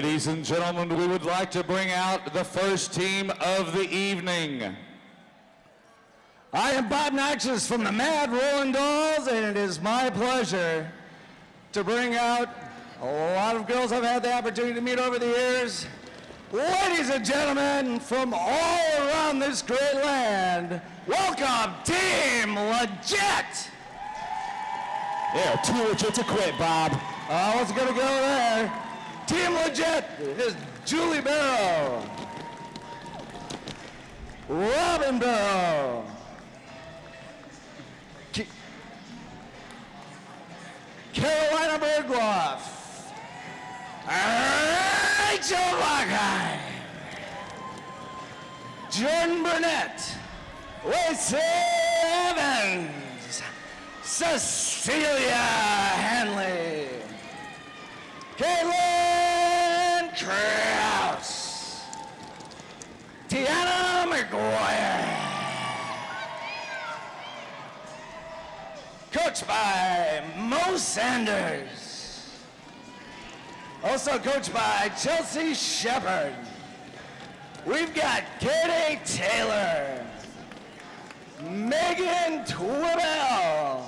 Ladies and gentlemen, we would like to bring out the first team of the evening. I am Bob Noxious from the Mad Rolling Dolls, and it is my pleasure to bring out a lot of girls I've had the opportunity to meet over the years. Ladies and gentlemen, from all around this great land, welcome Team Legit! Yeah, too legit to quit, Bob. What's gonna go there? Team Legit is Julie Barrow, Robin Barrow, Carolina Bergloff, Rachel Lockheim, Jordan Burnett, Lacey Evans, Cecilia Hanley, Caitlin Krause, Tiana McGuire, coached by Mo Sanders, also coached by Chelsea Shepard. We've got Katie Taylor, Megan Twibell,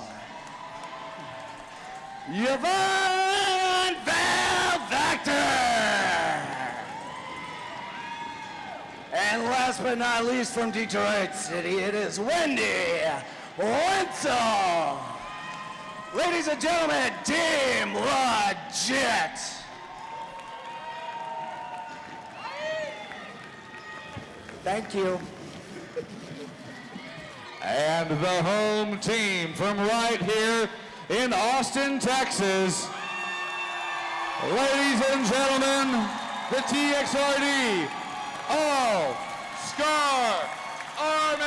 Yvonne Valvactor, and last but not least from Detroit City, it is Wendy Wenzel. Ladies and gentlemen, Team Legit. Thank you. And the home team from right here in Austin, Texas. Ladies and gentlemen, the TXRD All-Star Army.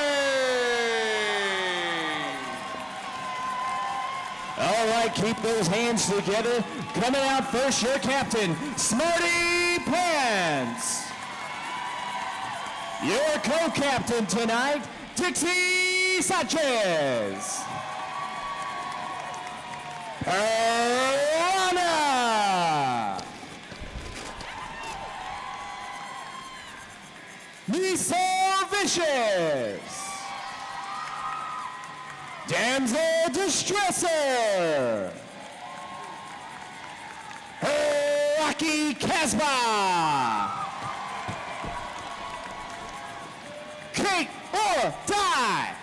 All right, keep those hands together. Coming out first, your captain, Smarty Pants. Your co-captain tonight, Dixie Sanchez. Piranha. Lisa Vicious. Damsel Distresser. Rocky Casbah. Kate or Die.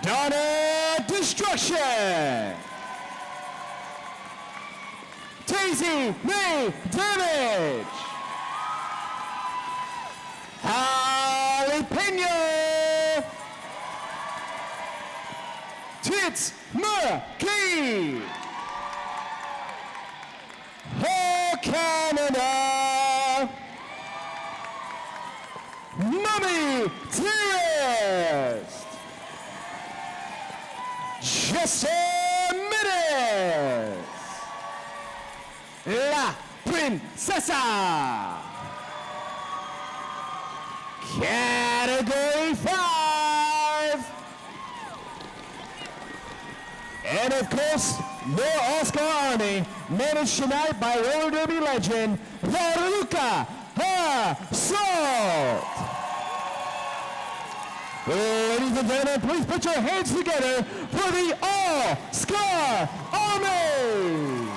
Donna Destruction. Daisy May Damage. Jalapeno. Tits McKee. Oh, Canada. Mummy Dearest. Just a minute. La Princesa. Category 5. And of course, the All-Star Army, managed tonight by roller derby legend, Veruca Assault. Ladies and gentlemen, please put your hands together for the All-Star Army.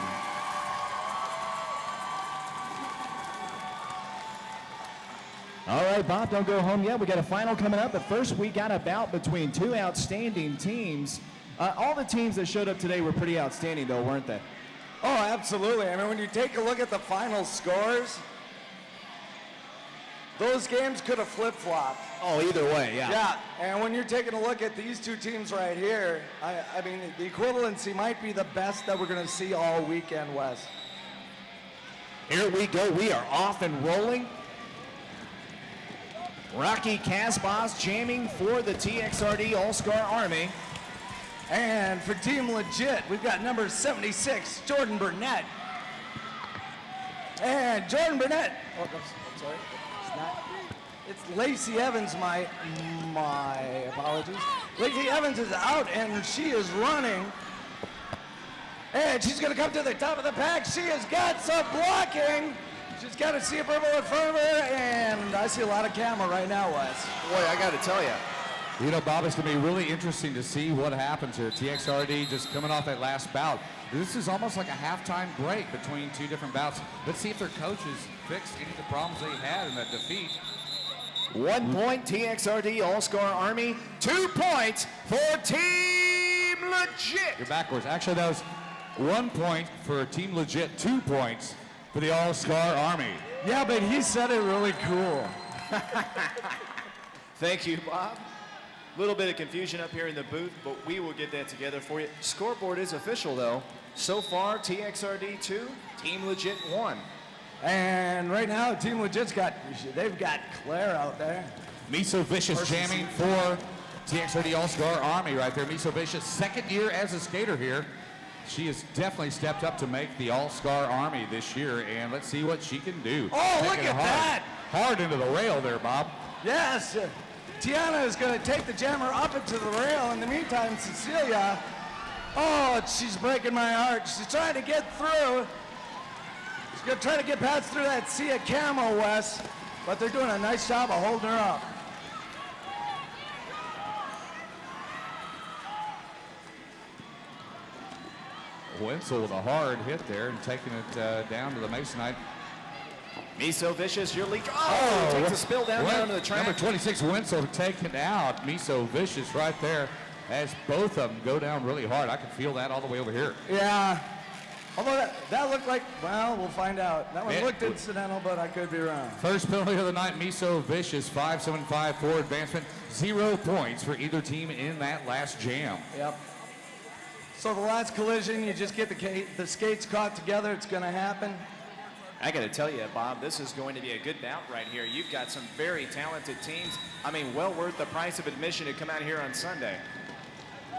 All right, Bob, don't go home yet. We got a final coming up, but first we got a bout between two outstanding teams. All the teams that showed up today were pretty outstanding, though, weren't they? Oh, absolutely. I mean, when you take a look at the final scores, those games could have flip-flopped. Oh, either way, yeah. Yeah, and when you're taking a look at these two teams right here, I mean, the equivalency might be the best that we're going to see all weekend, Wes. Here we go. We are off and rolling. Rocky Casbah's jamming for the TXRD All-Star Army. And for Team Legit, we've got number 76, Jordan Burnett. And Jordan Burnett, oh, I'm sorry, it's not, it's Lacey Evans, my apologies. Lacey Evans is out and she is running And she's going to come to the top of the pack. She has got some blocking. She's got to see a purple in front of her, and I see a lot of camera right now, Wes. Boy, I got to tell you. You know, Bob, it's going to be really interesting to see what happens here. TXRD just coming off that last bout. This is almost like a halftime break between two different bouts. Let's see if their coaches fixed any of the problems they had in that defeat. 1 point, TXRD All-Star Army. 2 points for Team Legit. You're backwards. Actually, that was 1 point for Team Legit, 2 points for the All-Star Army. Yeah, but he said it really cool. Thank you, Bob. A little bit of confusion up here in the booth, but we will get that together for you. Scoreboard is official, though. So far, TXRD 2, Team Legit 1. And right now, Team Legit's they've got Claire out there. Miso Vicious jamming for TXRD All-Star Army right there. Miso Vicious, second year as a skater here. She has definitely stepped up to make the All-Star Army this year, and let's see what she can do. Oh, Taking look it at hard. that. Hard into the rail there, Bob. Yes, Tiana is going to take the jammer up into the rail. In the meantime, Cecilia, oh, she's breaking my heart. She's trying to get through. She's going to try to get past through that sea of camel, Wes, but they're doing a nice job of holding her up. Wenzel with a hard hit there and taking it down to the Masonite. Miso Vicious, your lead. Oh, takes a spill down onto the track. Number 26, Wenzel taken out. Miso Vicious right there as both of them go down really hard. I can feel that all the way over here. Yeah. Although that looked like, well, we'll find out. That one looked incidental, but I could be wrong. First penalty of the night, Miso Vicious, 5.75 for advancement. 0 points for either team in that last jam. Yep. So the last collision, you just get the skates caught together. It's going to happen. I got to tell you, Bob, this is going to be a good bout right here. You've got some very talented teams. I mean, well worth the price of admission to come out here on Sunday.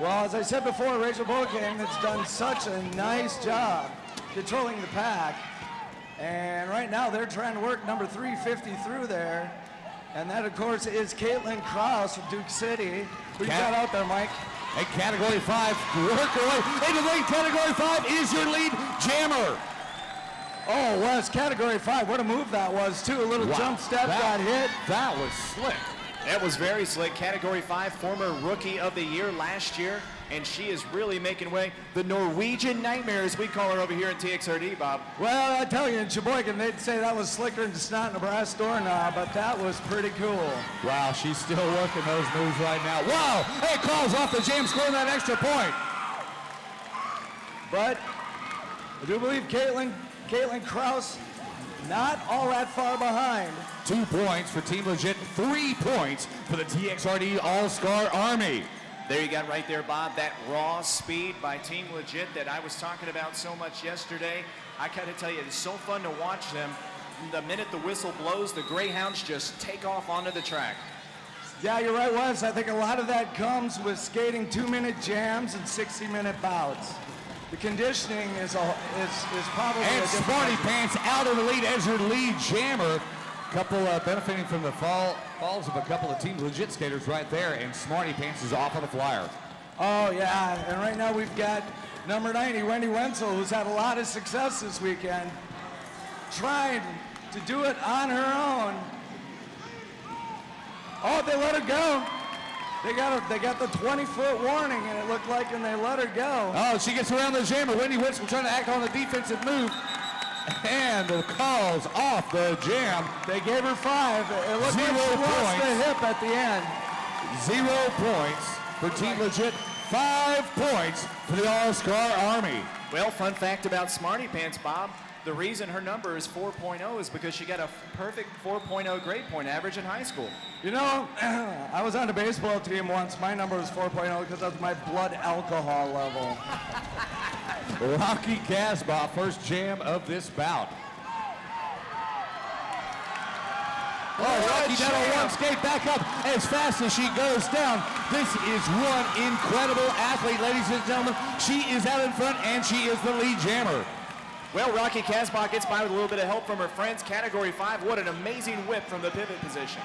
Well, as I said before, Rachel Bogang has done such a nice job controlling the pack. And right now, they're trying to work number 350 through there. And that, of course, is Caitlin Krause from Duke City. Who you got out there, Mike? A Category 5 worker away into the lead. Category 5 is your lead jammer. Oh, Wes, Category 5. What a move that was, too. A little jump step got hit. That was slick. That was very slick. Category 5, former Rookie of the Year last year, and she is really making way. The Norwegian Nightmare, as we call her over here in TXRD, Bob. Well, I tell you, in Sheboygan, they'd say that was slicker than snot in a brass doorknob, but that was pretty cool. Wow, she's still working those moves right now. Wow! Hey, calls off the jam, scoring that extra point. But I do believe Caitlin Krause, not all that far behind. 2 points for Team Legit, 3 points for the TXRD All-Star Army. There you got right there, Bob, that raw speed by Team Legit that I was talking about so much yesterday. I gotta tell you, it's so fun to watch them. The minute the whistle blows, the Greyhounds just take off onto the track. Yeah, you're right, Wes. I think a lot of that comes with skating 2-minute jams and 60-minute bouts. The conditioning is probably And a different Smarty factor. Pants out of the lead as your lead jammer. Couple benefiting from the falls of a couple of Team Legit skaters right there, and Smarty Pants is off on the flyer. Oh, yeah, and right now we've got number 90, Wendy Wenzel, who's had a lot of success this weekend, trying to do it on her own. Oh, they let her go. They got the 20-foot warning, and it looked like, and they let her go. Oh, she gets around the jammer. Wendy Wenzel trying to act on the defensive move. And the calls off the jam. They gave her 5. It looked like she lost the hip at the end. 0 points for Team Legit. 5 points for the All-Star Army. Well, fun fact about Smarty Pants, Bob. The reason her number is 4.0 is because she got a perfect 4.0 grade point average in high school. You know, I was on the baseball team once. My number was 4.0 because that was my blood alcohol level. Rocky Casbah, first jam of this bout. Oh, Rocky down on one skate, back up as fast as she goes down. This is one incredible athlete, ladies and gentlemen. She is out in front, and she is the lead jammer. Well, Rocky Casbah gets by with a little bit of help from her friends. Category 5, what an amazing whip from the pivot position.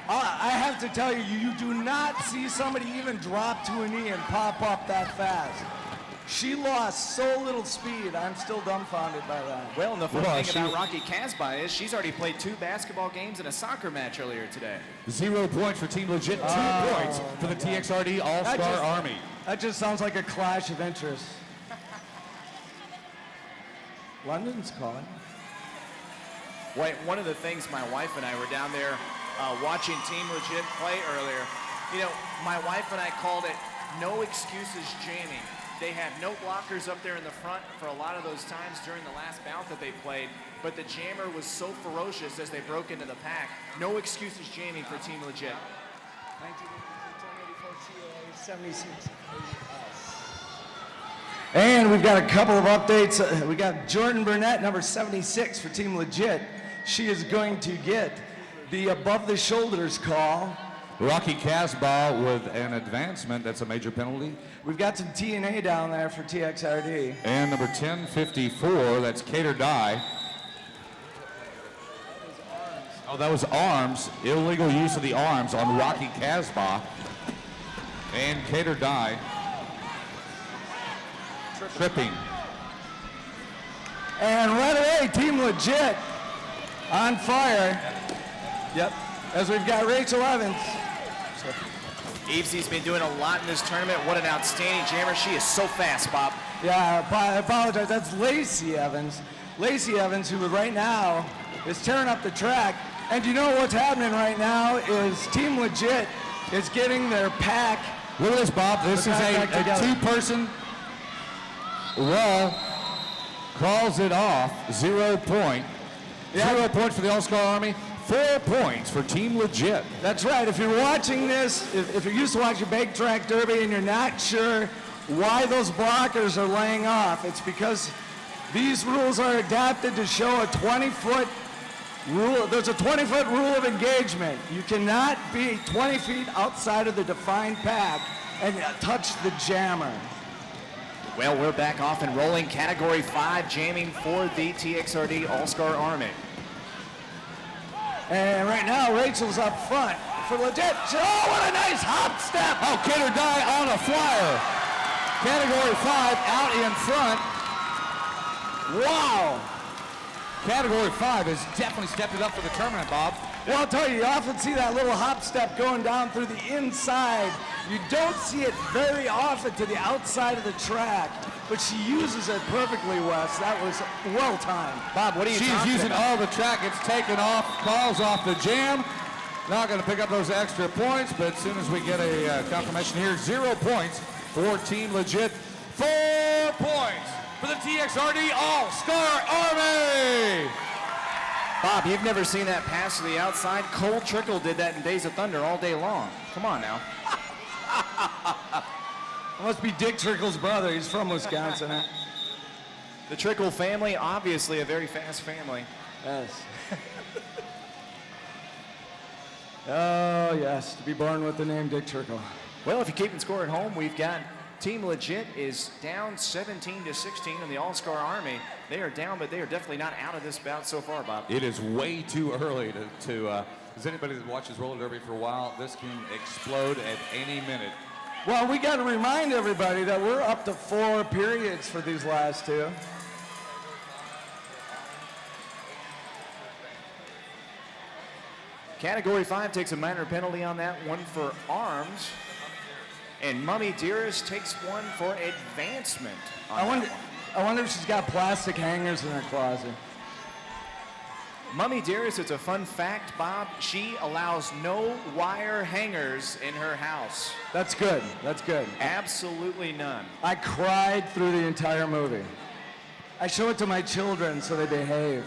I have to tell you, you do not see somebody even drop to a knee and pop up that fast. She lost so little speed. I'm still dumbfounded by that. Well, and the fun Well, thing about Rocky Casbah is she's already played 2 basketball games and a soccer match earlier today. 0 points for Team Legit, 2 points for the TXRD All-Star Army. That just sounds like a clash of interests. London's calling. Wait, one of the things my wife and I were down there watching Team Legit play earlier. You know, my wife and I called it no excuses jamming. They had no blockers up there in the front for a lot of those times during the last bout that they played, but the jammer was so ferocious as they broke into the pack. No excuses jamming for Team Legit. 76. And we've got a couple of updates. We got Jordan Burnett, number 76 for Team Legit. She is going to get the above the shoulders call. Rocky Casbah with an advancement. That's a major penalty. We've got some TNA down there for TXRD. And number 1054, that's Cater Die. Oh, that was arms. Illegal use of the arms on Rocky Casbah. And Cater Die. Tripping. And right away, Team Legit on fire. Yep. As we've got Rachel Evans. Evesy's been doing a lot in this tournament. What an outstanding jammer. She is so fast, Bob. Yeah, I apologize. That's Lacey Evans. Lacey Evans, who right now is tearing up the track. And you know what's happening right now is Team Legit is getting their pack. Look at this, Bob. This is a 2-person wall. Calls it off. 0 point. 0 points for the All-Star Army. 4 points for Team Legit. That's right. If you're watching this, if you're used to watching Big Track Derby and you're not sure why those blockers are laying off, it's because these rules are adapted to show a 20-foot rule. There's a 20-foot rule of engagement. You cannot be 20 feet outside of the defined pack and touch the jammer. Well, we're back off and rolling. Category 5 jamming for the TXRD All-Star Army. And right now, Rachel's up front for Legit. Oh, what a nice hop step. Oh, Cater Die on a flyer. Category 5 out in front. Wow. Category 5 has definitely stepped it up for the tournament, Bob. Well, I'll tell you, you often see that little hop step going down through the inside. You don't see it very often to the outside of the track, but she uses it perfectly, Wes. That was well timed. Bob, what are you She's talking using about? all the track. It's taken off, calls off the jam. Not going to pick up those extra points, but as soon as we get a confirmation here, 0 points for Team Legit. 4 points for the TXRD All-Star Army. Bob, you've never seen that pass to the outside? Cole Trickle did that in Days of Thunder all day long. Come on now. It must be Dick Trickle's brother. He's from Wisconsin. Huh? The Trickle family, obviously a very fast family. Yes. Oh, yes, to be born with the name Dick Trickle. Well, if you're keeping score at home, we've got Team Legit is down 17-16 in the All-Star Army. They are down, but they are definitely not out of this bout so far, Bob. It is way too early to as anybody that watches roller derby for a while, this can explode at any minute. Well, we got to remind everybody that we're up to 4 periods for these last 2. Category 5 takes a minor penalty on that one for arms. And Mummy Dearest takes one for advancement on I that one. wonder if she's got plastic hangers in her closet. Mummy Dearest, it's a fun fact, Bob. She allows no wire hangers in her house. That's good. That's good. Absolutely none. I cried through the entire movie. I show it to my children so they behave.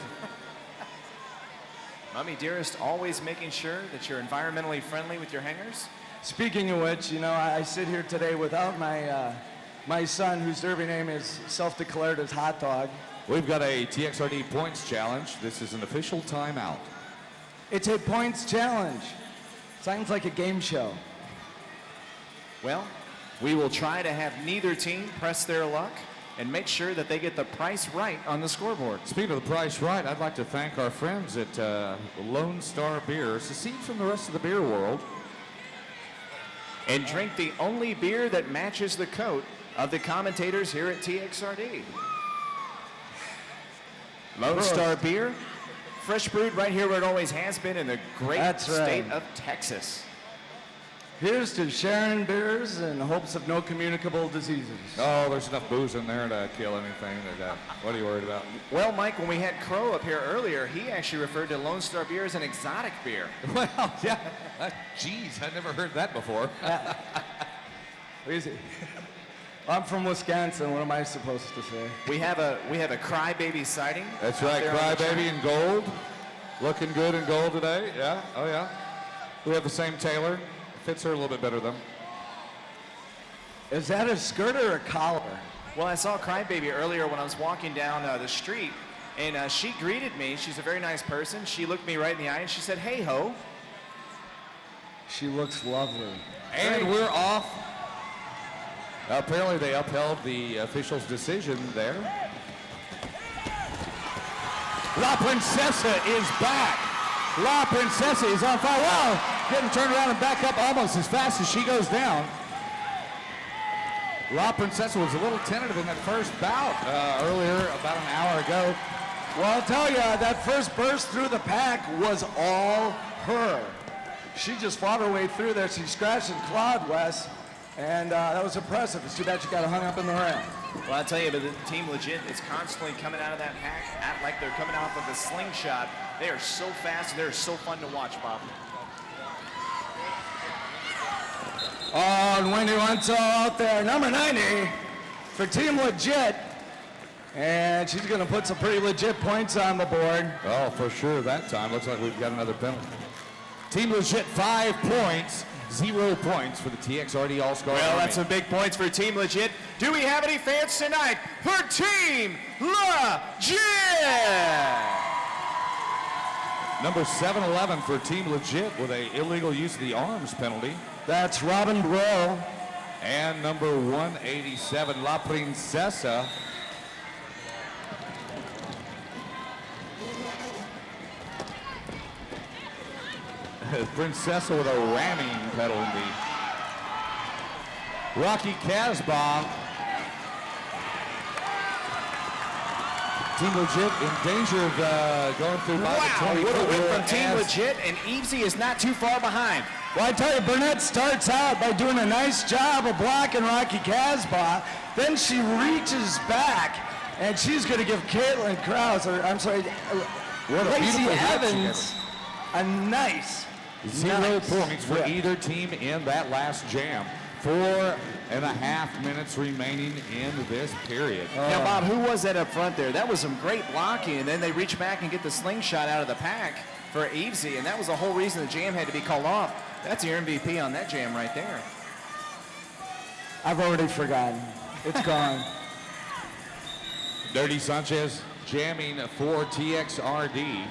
Mummy Dearest always making sure that you're environmentally friendly with your hangers. Speaking of which, you know, I sit here today without my son, whose derby name is self-declared as Hot Dog. We've got a TXRD points challenge. This is an official timeout. It's a points challenge. Sounds like a game show. Well, we will try to have neither team press their luck and make sure that they get the price right on the scoreboard. Speaking of the price right, I'd like to thank our friends at Lone Star Beer. Secede from the rest of the beer world. And drink the only beer that matches the coat of the commentators here at TXRD. Lone Star Beer, fresh brewed right here where it always has been in the great state of Texas. Here's to Sharon beers in hopes of no communicable diseases. Oh, there's enough booze in there to kill anything. What are you worried about? Well, Mike, when we had Crow up here earlier, he actually referred to Lone Star Beer as an exotic beer. Well, yeah. Geez, I never heard that before. Easy. I'm from Wisconsin. What am I supposed to say? We have a crybaby sighting. That's right, Crybaby in gold. Looking good in gold today. Yeah, oh yeah. We have the same tailor. Fits her a little bit better though. Is that a skirt or a collar? Well, I saw Crybaby earlier when I was walking down the street, and she greeted me. She's a very nice person. She looked me right in the eye and she said, "Hey ho." She looks lovely. And we're off. Apparently they upheld the official's decision there. La Princesa is back. La Princesa is on fire. Wow, getting turned around and back up almost as fast as she goes down. La Princesa was a little tentative in that first bout earlier, about an hour ago. Well, I'll tell you, that first burst through the pack was all her. She just fought her way through there. She scratched and clawed, Wes, and that was impressive. It's too bad she got hung up in the ring. Well, I'll tell you, but the Team Legit is constantly coming out of that pack like they're coming off of a slingshot. They are so fast and they're so fun to watch, Bob. Oh, and Wendy Wenzel out there, number 90 for Team Legit. And she's going to put some pretty legit points on the board. Oh, for sure that time. Looks like we've got another penalty. Team Legit 5 points, 0 points for the TXRD All-Star Well, Army. that's some big points for Team Legit. Do we have any fans tonight for Team Legit? Number 711 for Team Legit with a illegal use of the arms penalty. That's Robin Bro. And number 187, La Princesa. Princesa with a ramming penalty. Rocky Casbah. Team Legit in danger of going through by the 20. What a win from Team Legit, and Evesy is not too far behind. Well, I tell you, Burnett starts out by doing a nice job of blocking Rocky Casbah. Then she reaches back, and she's going to give Caitlin Krause, or I'm sorry, Lacey Evans, a nice 0 points for either team in that last jam. 4.5 minutes remaining in this period. Now, Bob, who was that up front there? That was some great blocking, and then they reach back and get the slingshot out of the pack for Evesy, and that was the whole reason the jam had to be called off. That's your MVP on that jam right there. I've already forgotten. It's gone. Dirty Sanchez jamming for TXRD.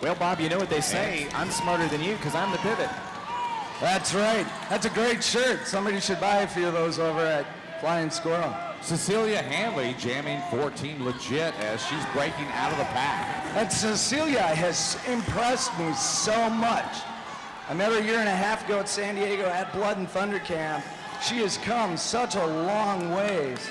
Well, Bob, you know what they say. I'm smarter than you because I'm the pivot. That's right. That's a great shirt. Somebody should buy a few of those over at Flying Squirrel. Cecilia Hanley jamming for Team Legit as she's breaking out of the pack. And Cecilia has impressed me so much. I met her a year and a half ago at San Diego at Blood and Thunder Camp. She has come such a long ways.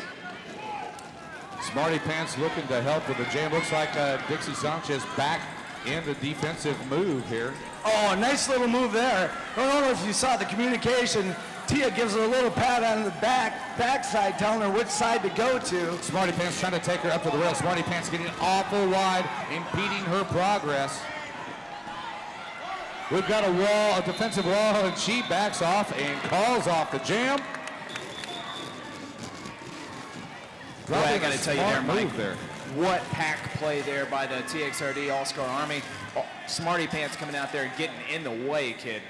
Smarty Pants looking to help with the jam. Looks like Dixie Sanchez back in the defensive move here. Oh, a nice little move there. I don't know if you saw the communication. Tia gives her a little pat on the backside, telling her which side to go to. Smarty Pants trying to take her up to the rail. Smarty Pants getting awful wide, impeding her progress. We've got a wall, a defensive wall, and she backs off and calls off the jam. Boy, I got to tell you there, Mike, there. what pack play there by the TXRD All-Star Army. Oh, Smarty Pants coming out there and getting in the way, kid.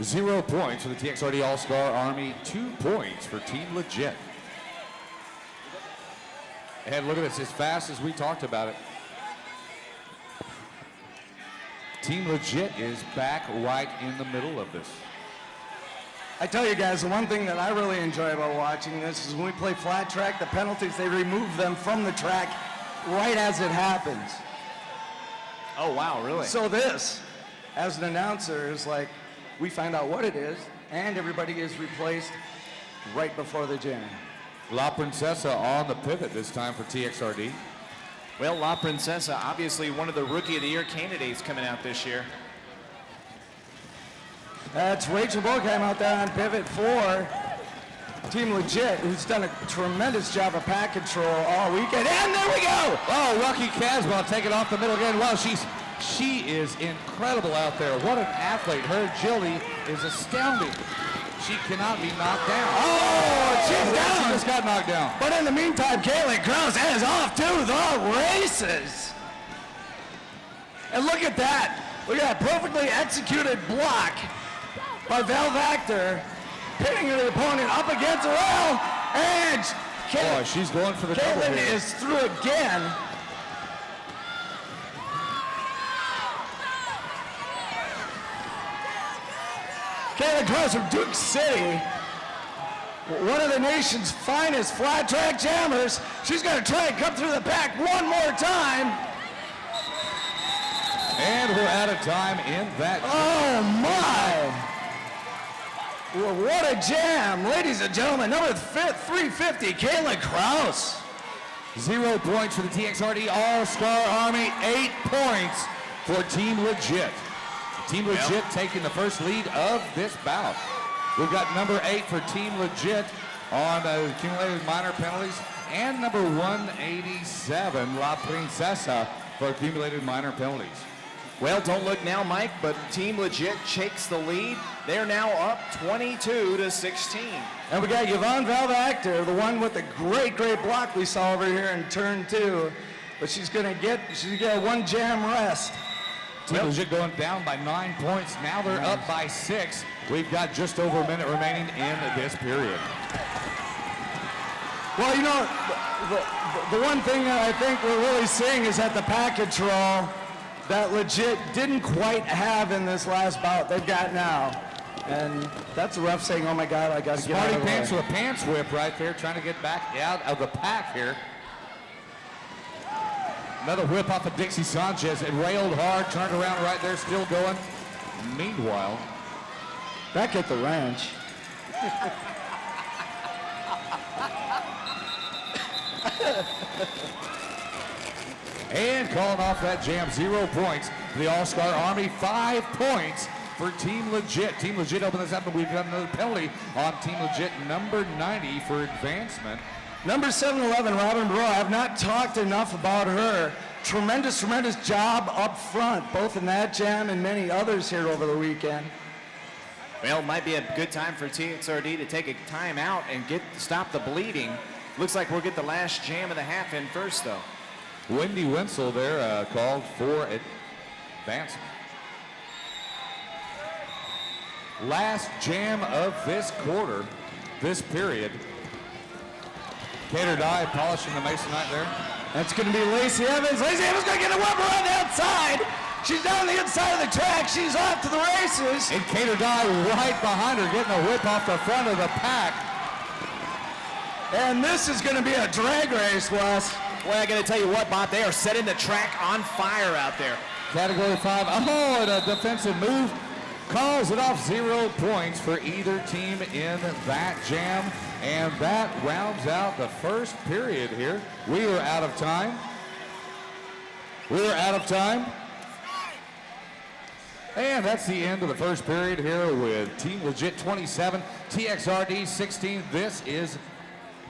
0 points for the TXRD All-Star Army, 2 points for Team Legit. And look at this, as fast as we talked about it. Team Legit is back right in the middle of this. I tell you guys, the one thing that I really enjoy about watching this is when we play flat track, the penalties, they remove them from the track right as it happens. Oh, wow, really? So this, as an announcer, is like, we find out what it is, and everybody is replaced right before the jam. La Princesa on the pivot this time for TXRD. Well, La Princesa, obviously one of the Rookie of the Year candidates coming out this year. That's Rachel Bockham out there on pivot for Team Legit, who's done a tremendous job of pack control all weekend. And there we go! Oh, Rocky Caswell taking off the middle again. Wow, she is incredible out there. What an athlete. Her agility is astounding. She cannot be knocked down. Oh, she's down! She just got knocked down. But in the meantime, Caitlin Krause is off to the races. And look at that. Look at that perfectly executed block by Val Vactor, pitting her opponent up against the rail. And Boy, she's going for the double Caitlin here. is through again. Caitlin Krause from Duke City, one of the nation's finest flat track jammers. She's going to try and come through the pack one more time. And we're out of time in that. Oh my! Well, what a jam, ladies and gentlemen. Number 350, Caitlin Krause. 0 points for the TXRD All-Star Army, 8 points for Team Legit. Team Legit taking the first lead of this bout. We've got number 8 for Team Legit on accumulated minor penalties, and number 187, La Princesa, for accumulated minor penalties. Well, don't look now, Mike, but Team Legit takes the lead. They're now up 22-16. And we got Yvonne Valvactor, the one with the great block we saw over here in turn 2. But she's gonna get one jam rest. Team Legit going down by 9 points. Now they're up by 6. We've got just over a minute remaining in this period. Well, you know, the one thing that I think we're really seeing is that the pack control that Legit didn't quite have in this last bout, they've got now. And that's the ref saying, oh my God, I got to get out Smarty of the Pants way. with a pants whip right there, trying to get back out of the pack here. Another whip off of Dixie Sanchez. It railed hard, turned around right there, still going. Meanwhile, Back at the ranch. and calling off that jam, 0 points for the All-Star Army, 5 points for Team Legit. Team Legit opened this up, and we've got another penalty on Team Legit, number 90 for advancement. Number 711, Robin Breaux. I have not talked enough about her. Tremendous job up front, both in that jam and many others here over the weekend. Well, it might be a good time for TXRD to take a time out and stop the bleeding. Looks like we'll get the last jam of the half in first, though. Wendy Wenzel there called for advancement. Last jam of this quarter, this period. Cater Dye polishing the masonite there. That's going to be Lacey Evans. Lacey Evans going to get a whip around the outside. She's down the inside of the track. She's off to the races. And Cater Dye right behind her, getting a whip off the front of the pack. And this is going to be a drag race, Wes. Well, I got to tell you what, Bob, they are setting the track on fire out there. Category 5, oh, and a defensive move. Calls it off, 0 points for either team in that jam. And that rounds out the first period here. We are out of time. And that's the end of the first period here with Team Legit 27, TXRD 16. This is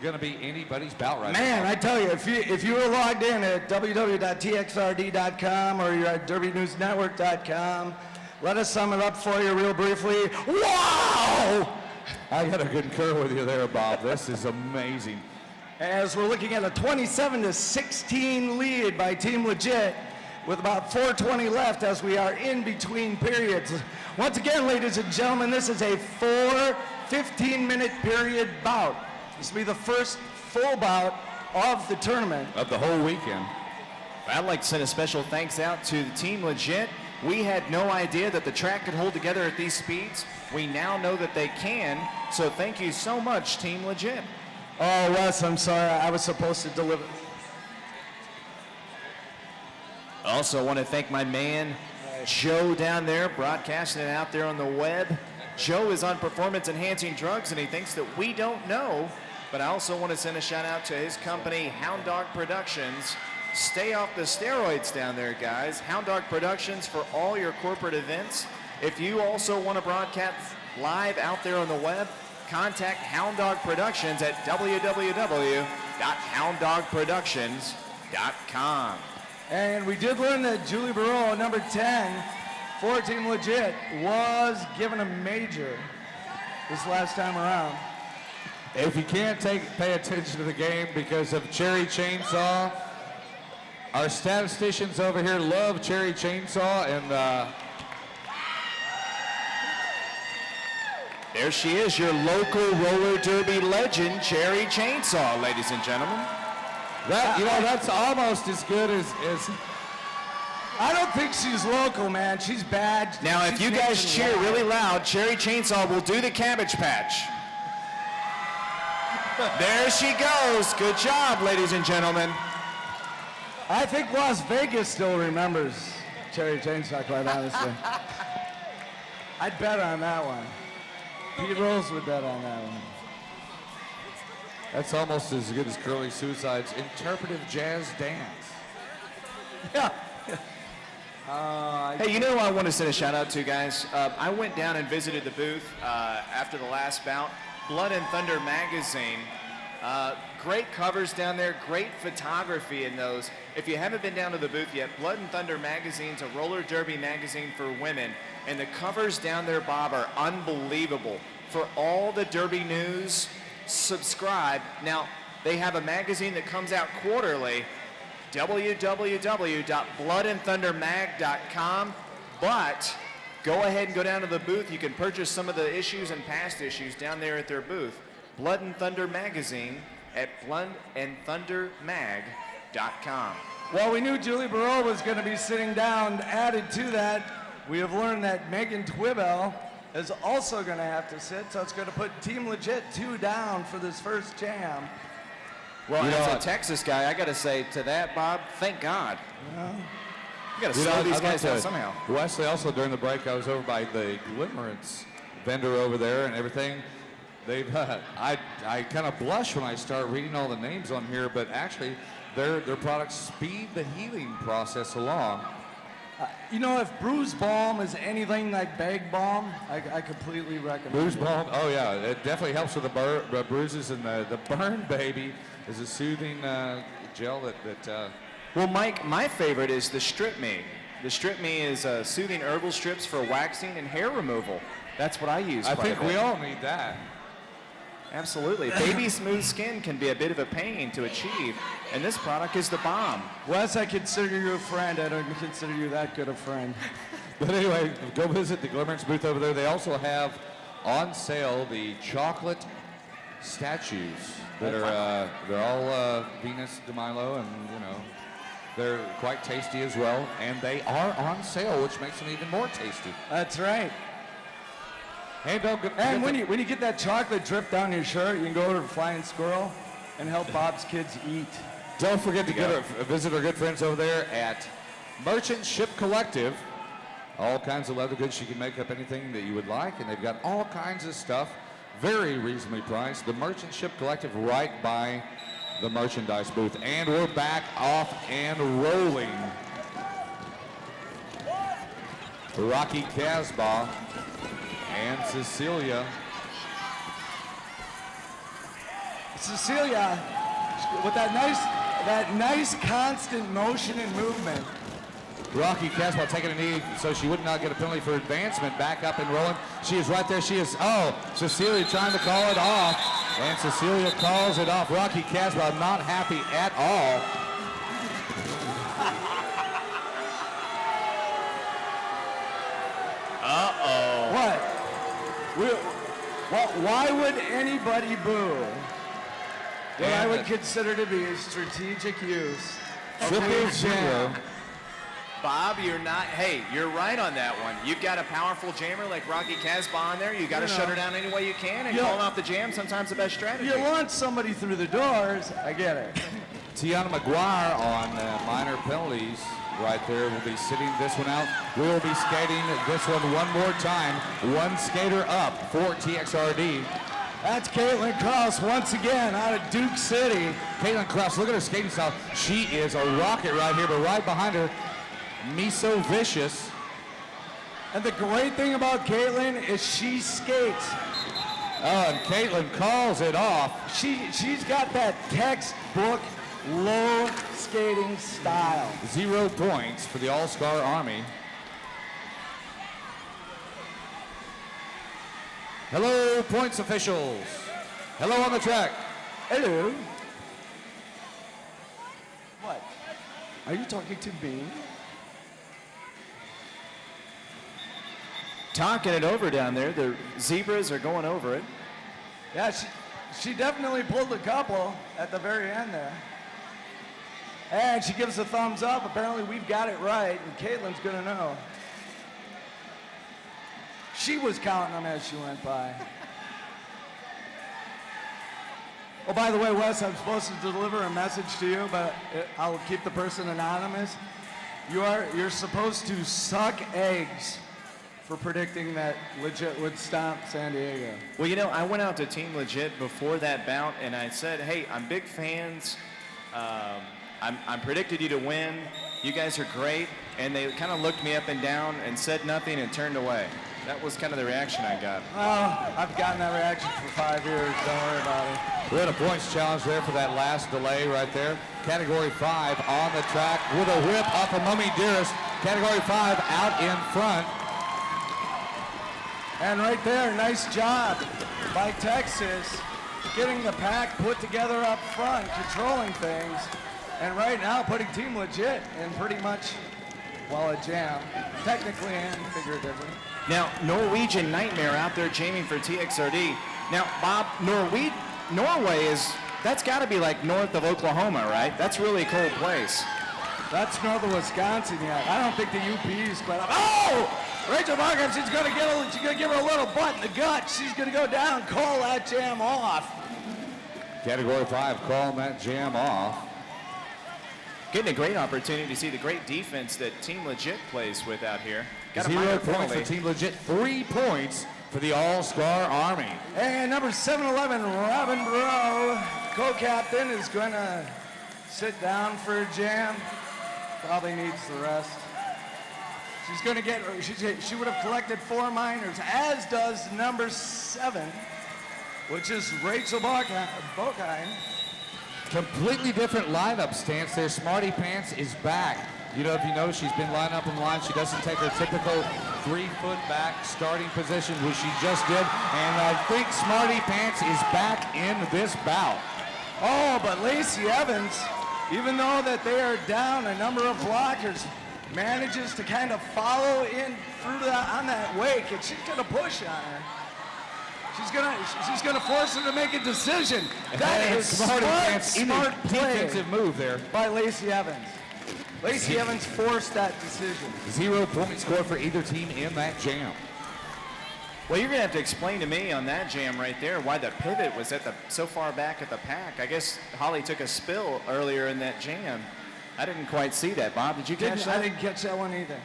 going to be anybody's bout right now. Man, I tell you, if you were logged in at www.txrd.com or you're at derbynewsnetwork.com, let us sum it up for you real briefly. Wow! I got to concur with you there, Bob. This is amazing. As we're looking at a 27-16 lead by Team Legit with about 4:20 left as we are in between periods. Once again, ladies and gentlemen, this is a 4 15-minute period bout. This will be the first full bout of the tournament. Of the whole weekend. I'd like to send a special thanks out to Team Legit. We had no idea that the track could hold together at these speeds. We now know that they can, so thank you so much, Team Legit. Oh, Wes, I'm sorry. I was supposed to deliver. Also want to thank my man, Joe, down there, broadcasting it out there on the web. Joe is on performance-enhancing drugs, and he thinks that we don't know. But I also want to send a shout-out to his company, Hound Dog Productions. Stay off the steroids down there, guys. Hound Dog Productions for all your corporate events. If you also want to broadcast live out there on the web, contact Hound Dog Productions at www.hounddogproductions.com. And we did learn that Julie Barreau, number 10, for Team Legit, was given a major this last time around. If you can't pay attention to the game because of Cherry Chainsaw, our statisticians over here love Cherry Chainsaw, and there she is, your local roller derby legend, Cherry Chainsaw, ladies and gentlemen. that's almost as good as I don't think she's local, man. She's bad. Now, if you guys cheer really loud, Cherry Chainsaw will do the Cabbage Patch. There she goes. Good job, ladies and gentlemen. I think Las Vegas still remembers Cherry Chainsaw, quite honestly. I'd bet on that one. Pete Rose would bet on that one. That's almost as good as Curly Suicide's interpretive jazz dance. Yeah. Hey, you know who I want to send a shout out to, guys? I went down and visited the booth after the last bout. Blood and Thunder magazine. Great covers down there, great photography in those. If you haven't been down to the booth yet, Blood and Thunder magazine's a roller derby magazine for women. And the covers down there, Bob, are unbelievable. For all the derby news, subscribe. Now, they have a magazine that comes out quarterly, www.bloodandthundermag.com. But go ahead and go down to the booth. You can purchase some of the issues and past issues down there at their booth. Blood and Thunder magazine at bloodandthundermag.com. Well, we knew Julie Barreau was going to be sitting down. Added to that, we have learned that Megan Twibell is also going to have to sit, so it's going to put Team Legit 2 down for this first jam. Well, as a Texas guy, I got to say to that, Bob, thank God. You got to slow these guys down somehow. Wesley, also during the break, I was over by the Glimmerance vendor over there and everything. They've, I kind of blush when I start reading all the names on here, but actually, their products speed the healing process along. You know, if Bruise Balm is anything like Bag Balm, I completely recommend Bruise it. Balm, oh yeah, it definitely helps with the bruises, and the Burn Baby is a soothing gel that Well, Mike, my favorite is the Strip Me. The Strip Me is soothing herbal strips for waxing and hair removal. That's what I use. I think we all need that. Absolutely. Baby smooth skin can be a bit of a pain to achieve, and this product is the bomb. Wes, I consider you a friend. I don't consider you that good a friend. But anyway, go visit the Glimmerance booth over there. They also have on sale the chocolate statues that are they're all Venus de Milo, and they're quite tasty as well, and they are on sale, which makes them even more tasty. That's right. Hey, And when you get that chocolate drip down your shirt, you can go over to Flying Squirrel and help Bob's kids eat. Don't forget to visit our good friends over there at Merchant Ship Collective. All kinds of leather goods. You can make up anything that you would like, and they've got all kinds of stuff, very reasonably priced. The Merchant Ship Collective right by the merchandise booth. And we're back off and rolling. Rocky Casbah and Cecilia. Cecilia, with that nice constant motion and movement. Rocky Casbah taking a knee so she would not get a penalty for advancement. Back up and rolling. She is right there. She is, Cecilia trying to call it off. And Cecilia calls it off. Rocky Casbah not happy at all. Uh-oh. What? Why would anybody boo what I would consider to be a strategic use of Triple zero. Bob, you're right on that one. You've got a powerful jammer like Rocky Casbah on there. You got to shut her down any way you can, and calling off the jam sometimes the best strategy. You launch somebody through the doors, I get it. Tiana McGuire on minor penalties right there will be sitting this one out. We will be skating this one more time. One skater up for TXRD. That's Caitlin Krause once again out of Duke City. Caitlin Krause, look at her skating style. She is a rocket right here, but right behind her, Miso Vicious. And the great thing about Caitlin is she skates. Oh, and Caitlin calls it off. She's got that textbook low skating style. 0 points for the All-Star Army. Hello, points officials. Hello on the track. Hello. What? Are you talking to me? Talking it over down there. The Zebras are going over it. Yeah, she definitely pulled a couple at the very end there. And she gives a thumbs up. Apparently we've got it right, and Caitlin's gonna know. She was counting them as she went by. Oh, by the way, Wes, I'm supposed to deliver a message to you, but I'll keep the person anonymous. You're supposed to suck eggs for predicting that Legit would stomp San Diego. Well, you know, I went out to Team Legit before that bout, and I said, hey, I'm big fans. I'm predicted you to win. You guys are great. And they kind of looked me up and down and said nothing and turned away. That was kind of the reaction I got. Oh, I've gotten that reaction for 5 years. Don't worry about it. We had a points challenge there for that last delay right there. Category 5 on the track with a whip up of Mummy Dearest. Category 5 out in front. And right there, nice job by Texas getting the pack put together up front, controlling things. And right now, putting Team Legit in pretty much, well, a jam, technically and figuratively. Now, Norwegian Nightmare out there jamming for TXRD. Now, Bob, Norway that's got to be like north of Oklahoma, right? That's really a cold place. That's north of Wisconsin yet. I don't think the UP is quite up. Oh! Rachel Markham, she's gonna give her a little butt in the gut. She's gonna go down, call that jam off. Category 5 calling that jam off. Getting a great opportunity to see the great defense that Team Legit plays with out here. Got a 0 minor points penalty. for Team Legit, 3 points for the All-Star Army. And number 711, Robin Bro, co-captain, is gonna sit down for a jam. Probably needs the rest. She's gonna get, she would have collected 4 minors, as does number 7, which is Rachel Bokheim. Completely different lineup stance there. Smarty Pants is back. You know, if you notice, she's been lined up in line. She doesn't take her typical 3-foot back starting position, which she just did. And I think Smarty Pants is back in this bout. Oh, but Lacey Evans, even though that they are down a number of blockers, manages to kind of follow in through on that wake, and she's gonna push on her. She's gonna force her to make a decision. That is smart play defensive move there by Lacey Evans. Lacey Evans forced that decision. 0 points scored for either team in that jam. Well, you're gonna have to explain to me on that jam right there why the pivot was so far back at the pack. I guess Holly took a spill earlier in that jam. I didn't quite see that. Bob, did you catch that? I didn't catch that one either.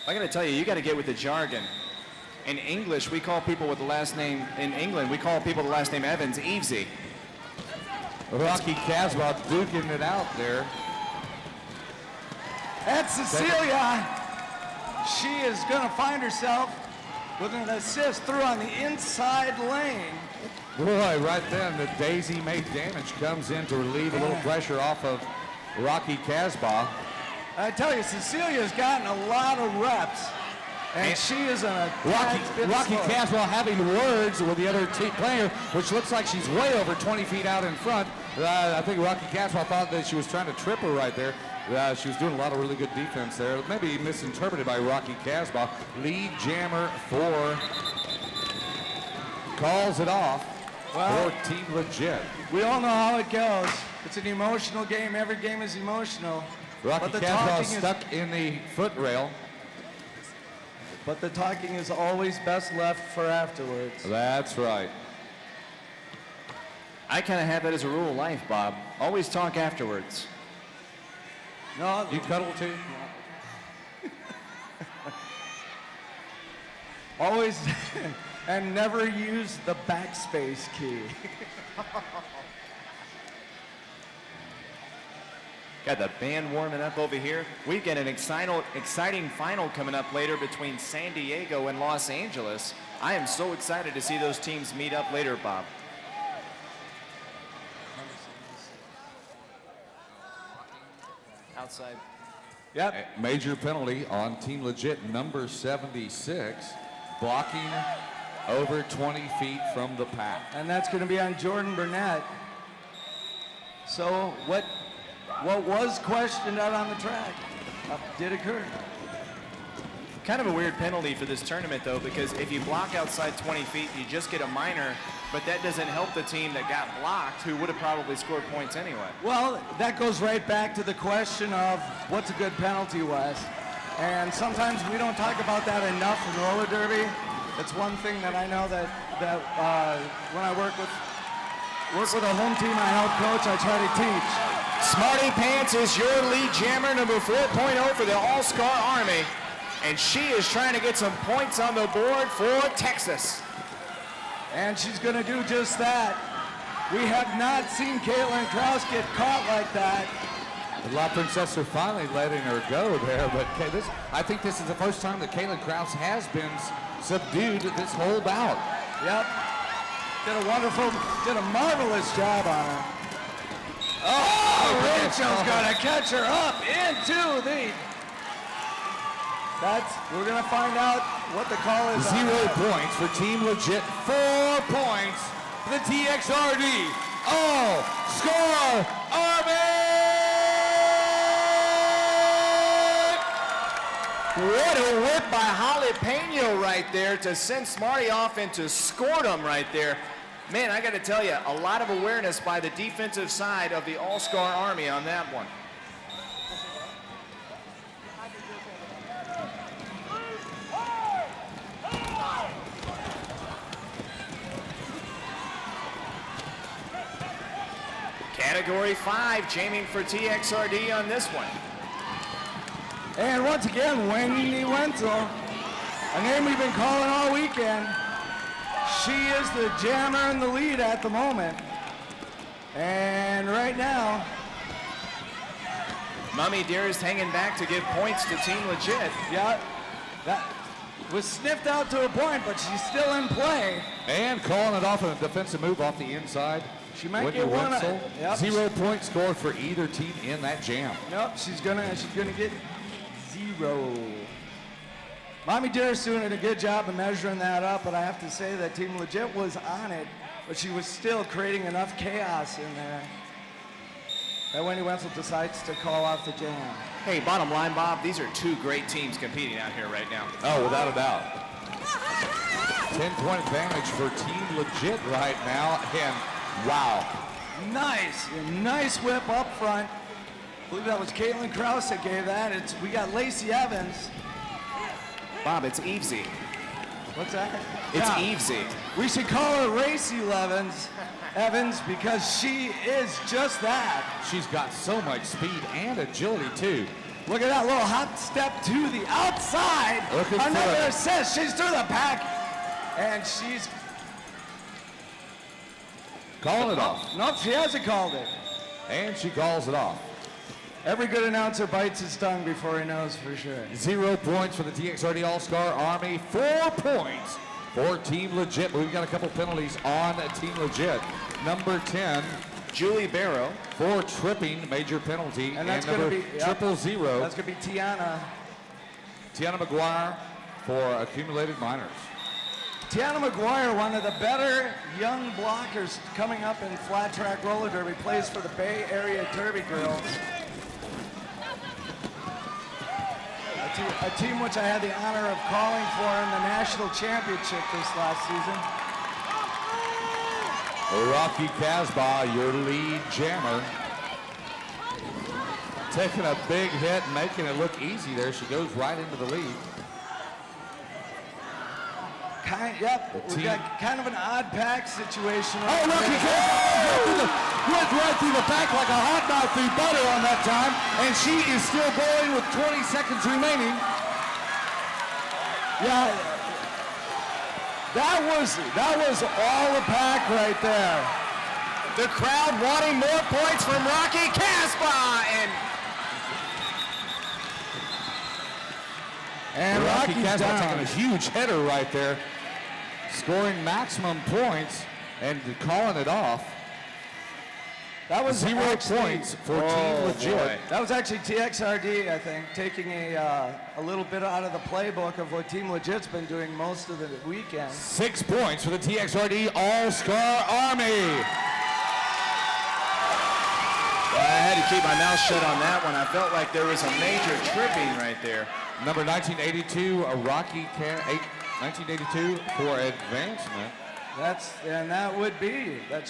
I gotta tell you, you gotta get with the jargon. In English, we call people with the last name, in England, we call people with the last name Evans, Evesy. Rocky Caswell duking it out there. And Cecilia, she is gonna find herself with an assist through on the inside lane. Boy, right then, the Daisy made damage comes in to relieve a little pressure off of Rocky Casbah. I tell you, Cecilia's gotten a lot of reps, and she is a Rocky Caswell having words with the other team player, which looks like she's way over 20 feet out in front. I think Rocky Caswell thought that she was trying to trip her right there. She was doing a lot of really good defense there. Maybe misinterpreted by Rocky Casbah. Lead jammer calls it off for Team Legit. We all know how it goes. It's an emotional game. Every game is emotional. Rocky Caswell stuck in the foot rail. But the talking is always best left for afterwards. That's right. I kind of have that as a rule of life, Bob. Always talk afterwards. No, You cuddle too? always, and never use the backspace key. Got the band warming up over here. We've got an exciting final coming up later between San Diego and Los Angeles. I am so excited to see those teams meet up later, Bob. Outside. Yep. A major penalty on Team Legit, number 76, blocking over 20 feet from the pack. And that's going to be on Jordan Burnett. So what was questioned out on the track did occur. Kind of a weird penalty for this tournament, though, because if you block outside 20 feet, you just get a minor, but that doesn't help the team that got blocked, who would have probably scored points anyway. Well, that goes right back to the question of what's a good penalty, Wes. And sometimes we don't talk about that enough in roller derby. It's one thing that I know that when I work with a home team I help coach, I try to teach. Smarty Pants is your lead jammer, number 4.0 for the All-Star Army. And she is trying to get some points on the board for Texas. And she's going to do just that. We have not seen Caitlin Krause get caught like that. The La Princess are finally letting her go there, but I think this is the first time that Caitlin Krause has been subdued this whole bout. Yep. Did a marvelous job on her. Oh, Rachel's going to catch her up into the... we're going to find out what the call is. 0 points for Team Legit, 4 points for the TXRD All-Star Army! What a whip by Holly Peno right there to send Smarty off into scoredom right there. Man, I got to tell you, a lot of awareness by the defensive side of the All-Star Army on that one. Category 5, jamming for TXRD on this one. And once again, Wendy Wenzel, a name we've been calling all weekend. She is the jammer in the lead at the moment. And right now, Mummy Dearest hanging back to give points to Team Legit. yeah, that was sniffed out to a point, but she's still in play. And calling it off on a defensive move off the inside. She might Whitney get one. Wenzel, Yep. 0 points scored for either team in that jam. Nope, she's gonna get 0. Mommy Dearest doing a good job of measuring that up, but I have to say that Team Legit was on it, but she was still creating enough chaos in there that Wendy Wenzel decides to call off the jam. Hey, bottom line, Bob, these are two great teams competing out here right now. Oh, without a doubt. 10-point advantage for Team Legit right now, and wow. Nice whip up front. I believe that was Caitlin Krause that gave that. We got Lacey Evans. Bob, it's Evesy. What's that? It's Yeah. Evesy. We should call her Racy Evans because she is just that. She's got so much speed and agility, too. Look at that little hop step to the outside. Looking for Another it. assist. She's through the pack. And she's... Calling it off. Nope, she hasn't called it. And she calls it off. Every good announcer bites his tongue before he knows for sure. 0 points for the TXRD All-Star Army. 4 points for Team Legit. We've got a couple penalties on Team Legit. Number 10, Julie Barrow. for tripping, major penalty. And that's number going to be... yep. 000, That's going to be Tiana. Tiana McGuire for accumulated minors. Tiana McGuire, one of the better young blockers coming up in flat track roller derby, plays for the Bay Area Derby Girls. A team which I had the honor of calling for in the national championship this last season. Rocky Casbah, your lead jammer. Taking a big hit, making it look easy there. She goes right into the lead. We've got kind of an odd pack situation. Oh, Rocky went right through the back like a hot knife through butter on that time, and she is still going with 20 seconds remaining. Yeah, that was all a pack right there. The crowd wanting more points from Rocky Casbah, and Rocky Rocky's Casbah down. taking a huge header right there, scoring maximum points and calling it off. That was 0 actually- points for Team Legit. boy. That was actually TXRD, I think, taking a little bit out of the playbook of what Team Legit's been doing most of the weekend. 6 points for the TXRD All-Star Army. I had to keep my mouth shut on that one. I felt like there was a major tripping right there. Number 1982, a 1982 for advancement. That's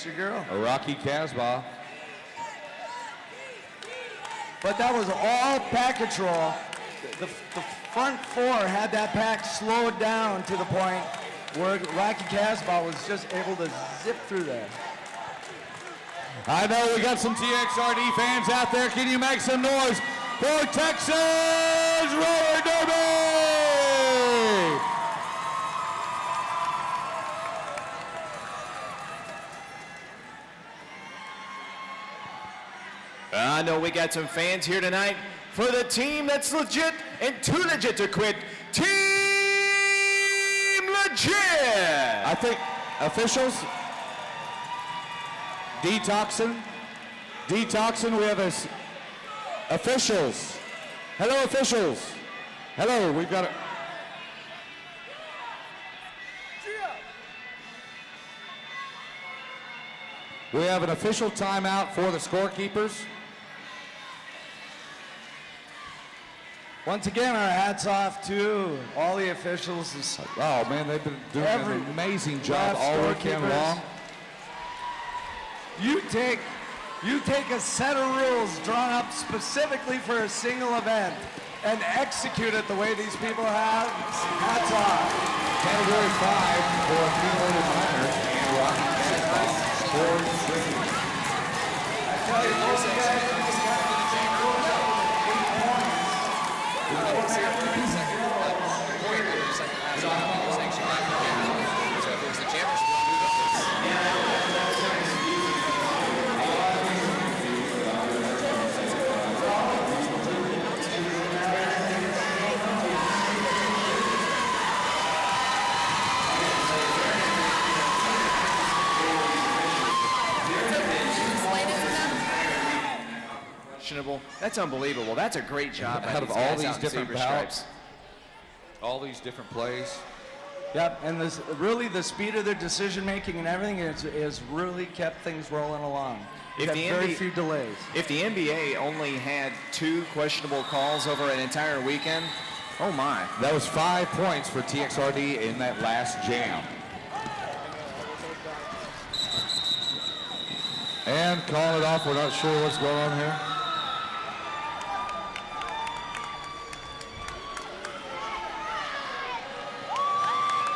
your girl. A Rocky Casbah. But that was all pack control. The front four had that pack slowed down to the point where Rocky Casbah was just able to zip through there. I know we got some TXRD fans out there. Can you make some noise for Texas Roller Derby? I know we got some fans here tonight for the team that's legit and too legit to quit. Team Legit! I think officials, detoxing, we have officials. Hello, officials. Hello, we've got a. We have an official timeout for the scorekeepers. Once again, our hats off to all the officials. Oh man, they've been doing an amazing job Last all weekend scorekeepers. long. You take a set of rules drawn up specifically for a single event and execute it the way these people have. Hats off. Category 5 for accumulated minors and Rocky Casbah scored 3. I tell you, those guys Questionable. That's unbelievable. That's a great job by Out of these all guys these out in different Zebra bouts, Stripes. all these different plays. Yep, and really the speed of their decision making and everything is really kept things rolling along. If the very NBA few delays. If the NBA only had 2 questionable calls over an entire weekend, oh my. That was 5 points for TXRD in that last jam. And calling it off, we're not sure what's going on here.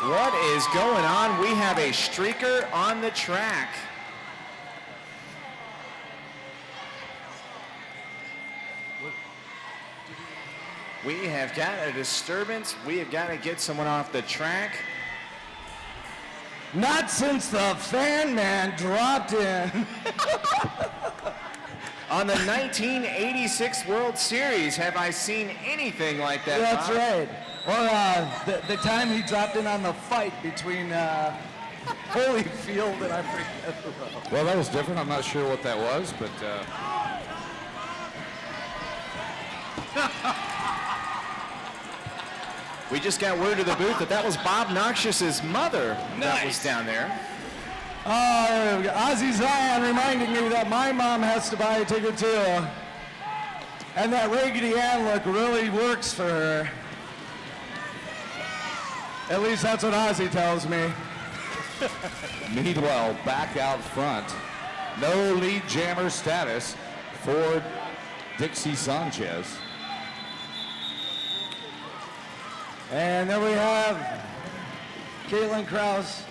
What is going on? We have a streaker on the track. We have got a disturbance. We have got to get someone off the track. Not since the fan man dropped in. On the 1986 World Series, have I seen anything like that? That's Bob? right. Or the time he dropped in on the fight between Holyfield and I forget the row. Well, that was different. I'm not sure what that was, but We just got word to the booth that was Bob Noxious's mother that was down there. Ozzy Zion reminding me that my mom has to buy a ticket too. And that Raggedy Ann look really works for her. At least that's what Ozzy tells me. Meanwhile, back out front, no lead jammer status for Dixie Sanchez. And then we have Caitlin Krause.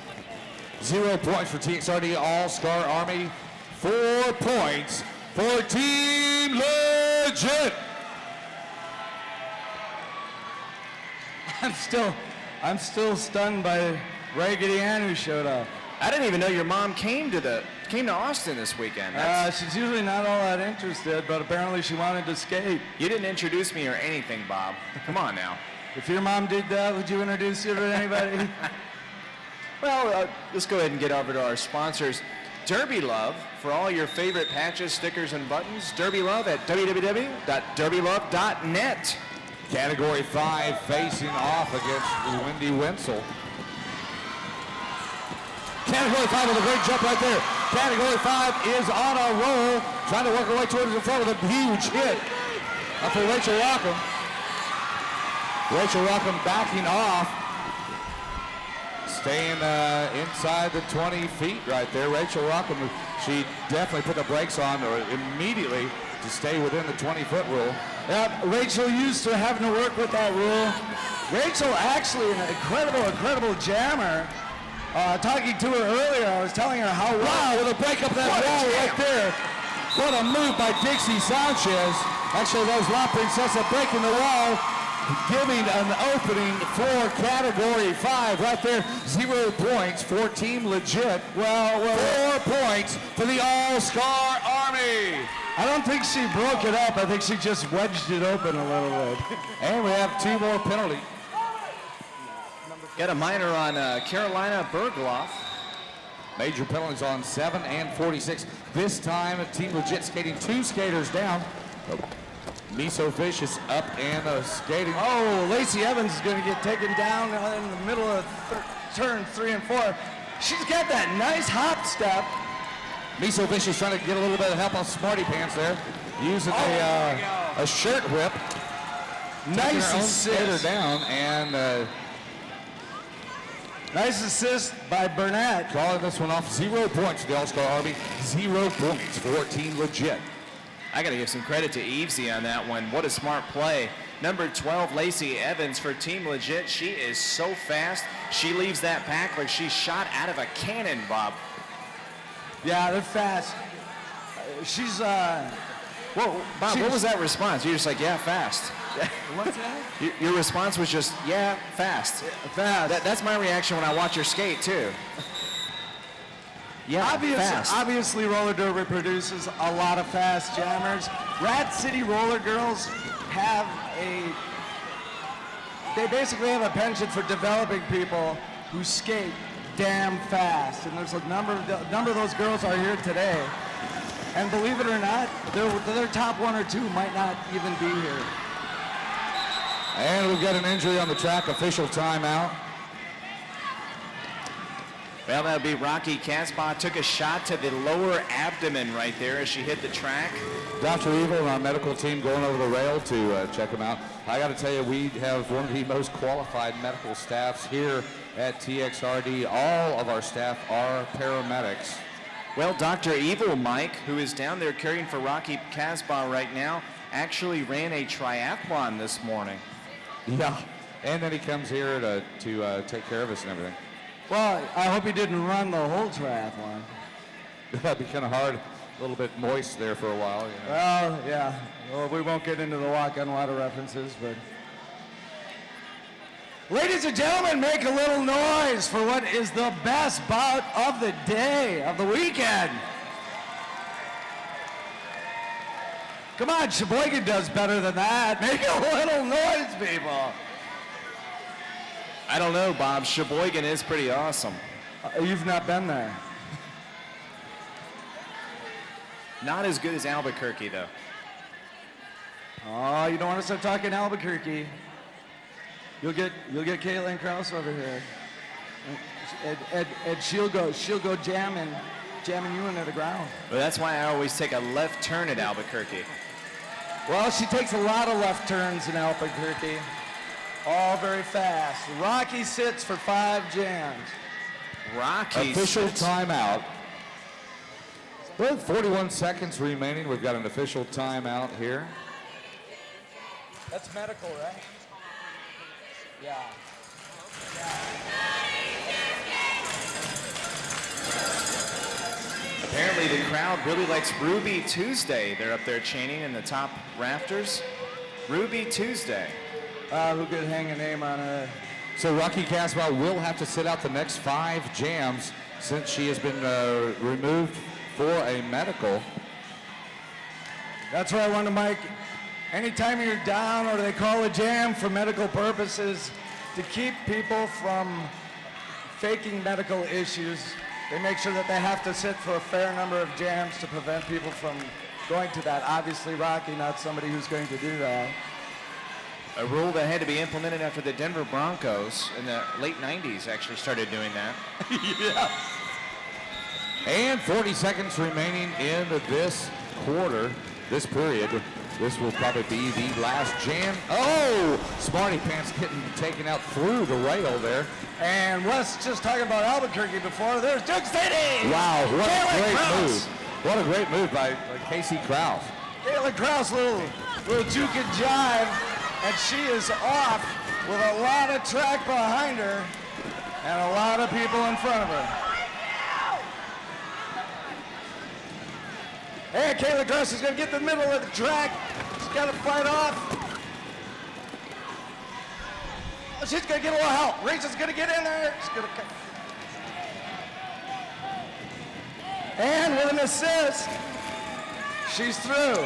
0 points for TXRD All-Star Army. 4 points for Team Legit. I'm still stunned by Raggedy Ann who showed up. I didn't even know your mom came to Austin this weekend. She's usually not all that interested, but apparently she wanted to skate. You didn't introduce me or anything, Bob. Come on now. If your mom did that, would you introduce her to anybody? Well, let's go ahead and get over to our sponsors. Derby Love, for all your favorite patches, stickers, and buttons. Derby Love at www.derbylove.net. Category 5 facing off against Wendy Wenzel. Category 5 with a great jump right there. Category 5 is on a roll, trying to work her way towards the front with a huge hit up for Rachel Rockham. Rachel Rockham backing off, staying inside the 20 feet right there. Rachel Rockham, she definitely put the brakes on immediately to stay within the 20-foot rule. Yeah, Rachel used to having to work with that rule. Rachel actually an incredible jammer. Talking to her earlier, I was telling her how Wow, with a break up that wall right there. What a move by Dixie Sanchez. Actually, that was La Princesa breaking the wall, giving an opening for Category 5 right there. 0 points for Team Legit. Well, 4 points for the All-Star Army. I don't think she broke it up. I think she just wedged it open a little bit. And we have 2 more penalties. Got a minor on Carolina Bergloff. Major penalties on 7 and 46. This time, Team Legit skating 2 skaters down. Miso Fish is up and skating. Oh, Lacey Evans is going to get taken down in the middle of turn 3 and 4. She's got that nice hop step. Miso Fish is trying to get a little bit of help on Smarty Pants there, using a shirt whip. Nice Skater assist. down and Nice assist by Burnett. calling this one off. 0 points for the All-Star Army. 0 points for Team Legit. I got to give some credit to Evesy on that one. What a smart play. Number 12, Lacey Evans for Team Legit. She is so fast. She leaves that pack like she's shot out of a cannon, Bob. Yeah, they're fast. She's Whoa, Bob, what was that response? You're just like, yeah, fast. What's that? Your response was just, yeah, fast. Fast. That's my reaction when I watch her skate, too. Yeah, fast. Obviously, roller derby produces a lot of fast jammers. Rat City Roller Girls they basically have a penchant for developing people who skate damn fast. And there's a number of those girls are here today. And believe it or not, their top 1 or 2 might not even be here. And we've got an injury on the track. Official timeout. Well, that would be Rocky Casbah. Took a shot to the lower abdomen right there as she hit the track. Dr. Evil and our medical team going over the rail to check him out. I got to tell you, we have one of the most qualified medical staffs here at TXRD. All of our staff are paramedics. Well, Dr. Evil Mike, who is down there caring for Rocky Casbah right now, actually ran a triathlon this morning. Yeah, and then he comes here to take care of us and everything. Well, I hope he didn't run the whole triathlon. That'd be kind of hard, a little bit moist there for a while. You know. Well, yeah. Well, we won't get into the walk-on water references, but... Ladies and gentlemen, make a little noise for what is the best bout of the day, of the weekend. Come on, Sheboygan does better than that. Make a little noise, people. I don't know, Bob. Sheboygan is pretty awesome. You've not been there. Not as good as Albuquerque, though. Oh, you don't want to start talking Albuquerque. You'll get Caitlin Krause over here, and she'll go jamming you into the ground. Well, that's why I always take a left turn at Albuquerque. Well, she takes a lot of left turns in Albuquerque, all very fast. Rocky sits for 5 jams. Rocky Official sits. timeout. With 41 seconds remaining, we've got an official timeout here. That's medical, right? Yeah. Apparently the crowd really likes Ruby Tuesday. They're up there chanting in the top rafters. Ruby Tuesday. Who could hang a name on her? So Rocky Caswell will have to sit out the next 5 jams since she has been removed for a medical. That's what I wanted, Mike. Anytime you're down or they call a jam for medical purposes, to keep people from faking medical issues, they make sure that they have to sit for a fair number of jams to prevent people from going to that. Obviously, Rocky, not somebody who's going to do that. A rule that had to be implemented after the Denver Broncos in the late 90s actually started doing that. Yeah. And 40 seconds remaining in this quarter, this period. This will probably be the last jam. Oh, Smarty Pants getting taken out through the rail there. And Wes just talking about Albuquerque before. There's Duke City! Wow, what a Kayla great Krause. move. What a great move by Casey Krause. Kayla Krause, little juke and jive, and she is off with a lot of track behind her and a lot of people in front of her. And Kayla Krause is going to get the middle of the track. She's got to fight off. Oh, she's going to get a little help. Rachel's going to get in there. She's going to... And with an assist, she's through.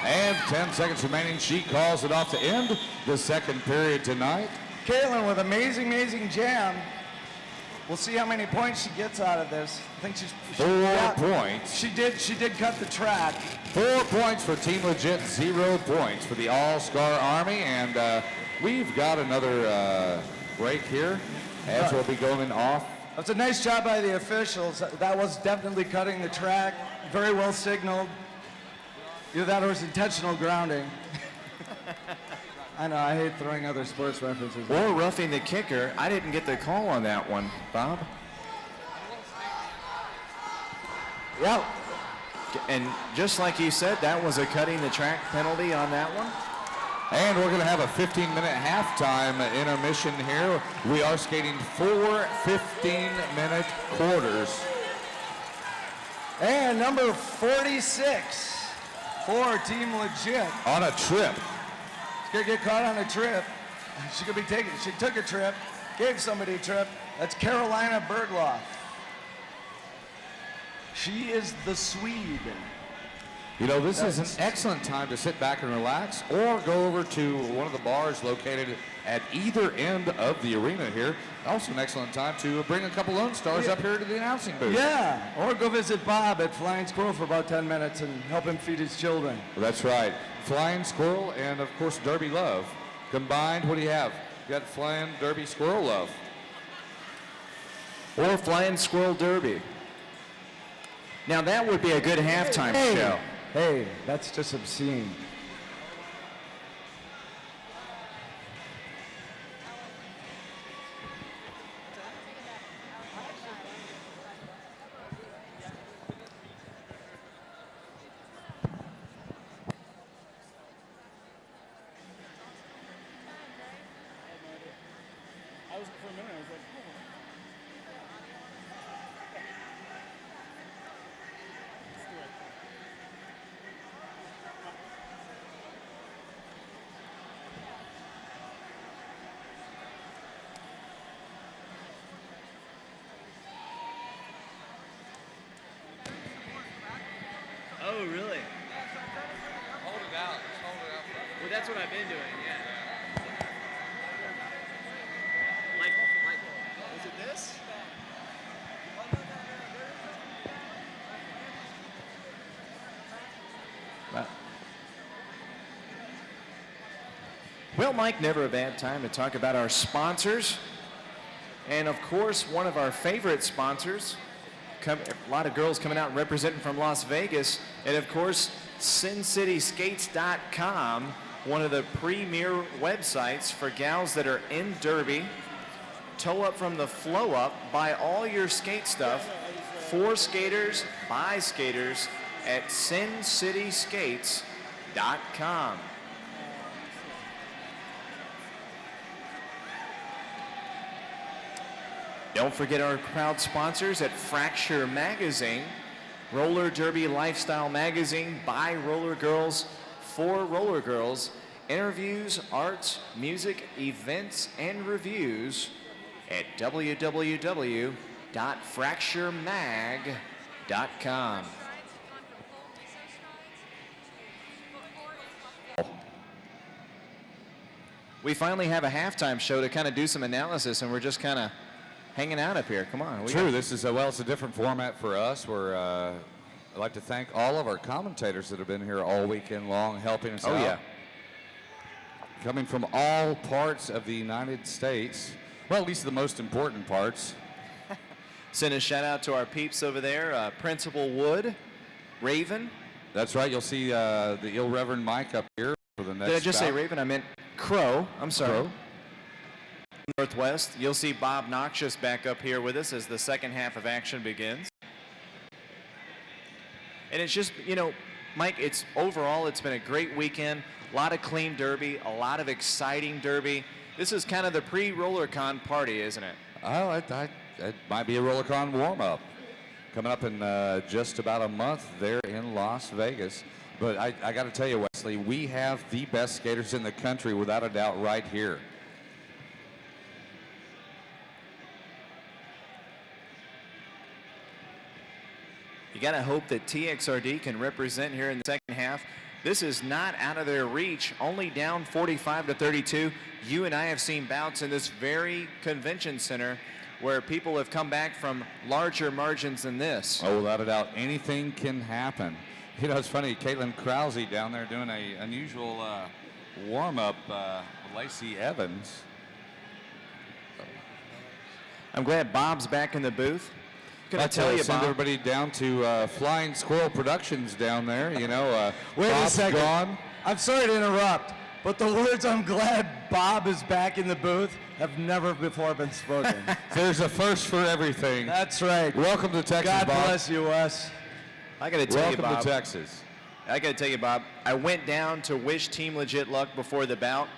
And 10 seconds remaining. She calls it off to end the second period tonight. Caitlin with amazing jam. We'll see how many points she gets out of this. I think she's 4 points. She did cut the track. 4 points for Team Legit, 0 points for the All-Star Army. And we've got another break here as we'll be going off. That's a nice job by the officials. That was definitely cutting the track. Very well signaled. Either that or it was intentional grounding. I know, I hate throwing other sports references. Or roughing the kicker. I didn't get the call on that one, Bob. Yep. And just like you said, that was a cutting the track penalty on that one. And we're going to have a 15-minute halftime intermission here. We are skating 4 15-minute quarters. And number 46 for Team Legit. On a trip. She's gonna get caught on a trip. She could be taken. She took a trip, gave somebody a trip. That's Carolina Bergloff. She is the Swede. You know, this is an excellent time to sit back and relax or go over to one of the bars located at either end of the arena here. Also an excellent time to bring a couple Lone Stars up here to the announcing booth. Yeah, or go visit Bob at Flying Squirrel for about 10 minutes and help him feed his children. Well, that's right. Flying Squirrel and, of course, Derby Love. Combined, what do you have? You got Flying Derby Squirrel Love. Or Flying Squirrel Derby. Now that would be a good halftime show. Hey, that's just obscene. Oh, really? Hold it out. Hold it out. Well, that's what I've been doing, yeah. Like, is it this? Well, Mike, never a bad time to talk about our sponsors. And of course, one of our favorite sponsors, a lot of girls coming out and representing from Las Vegas. And of course, SinCitySkates.com, one of the premier websites for gals that are in Derby. Toe up from the flow up, buy all your skate stuff for skaters, by skaters at SinCitySkates.com. Don't forget our proud sponsors at Fracture Magazine. Roller Derby Lifestyle Magazine by Roller Girls for Roller Girls. Interviews, arts, music, events, and reviews at www.fracturemag.com. We finally have a halftime show to kind of do some analysis, and we're just kind of hanging out up here. Come on. True. This is well, it's a different format for us. I'd like to thank all of our commentators that have been here all weekend long, helping us out. Oh yeah. Coming from all parts of the United States. Well, at least the most important parts. Send a shout out to our peeps over there, Principal Wood, Raven. That's right. You'll see the Ill Reverend Mike up here for the next. Did I just say bout. Raven? I meant Crow. I'm sorry. Crow. Northwest. You'll see Bob Noxious back up here with us as the second half of action begins. And it's just, you know, Mike, overall it's been a great weekend. A lot of clean derby, a lot of exciting derby. This is kind of the pre-RollerCon party, isn't it? Oh, it might be a RollerCon warm-up. Coming up in just about a month there in Las Vegas. But I got to tell you, Wesley, we have the best skaters in the country without a doubt right here. You got to hope that TXRD can represent here in the second half. This is not out of their reach, only down 45-32. You and I have seen bouts in this very convention center where people have come back from larger margins than this. Oh, without a doubt, anything can happen. You know, it's funny, Caitlin Krause down there doing a unusual warm-up, Lacey Evans. I'm glad Bob's back in the booth. Can I tell you, send Bob? everybody down to Flying Squirrel Productions down there. You know, Wait a Bob's second. gone. I'm sorry to interrupt, but the words "I'm glad Bob is back in the booth" have never before been spoken. There's a first for everything. That's right. Welcome to Texas, God Bob. bless you, Wes. I got to tell you, Welcome Bob. to Texas. I got to tell you, Bob, I went down to wish Team Legit luck before the bout.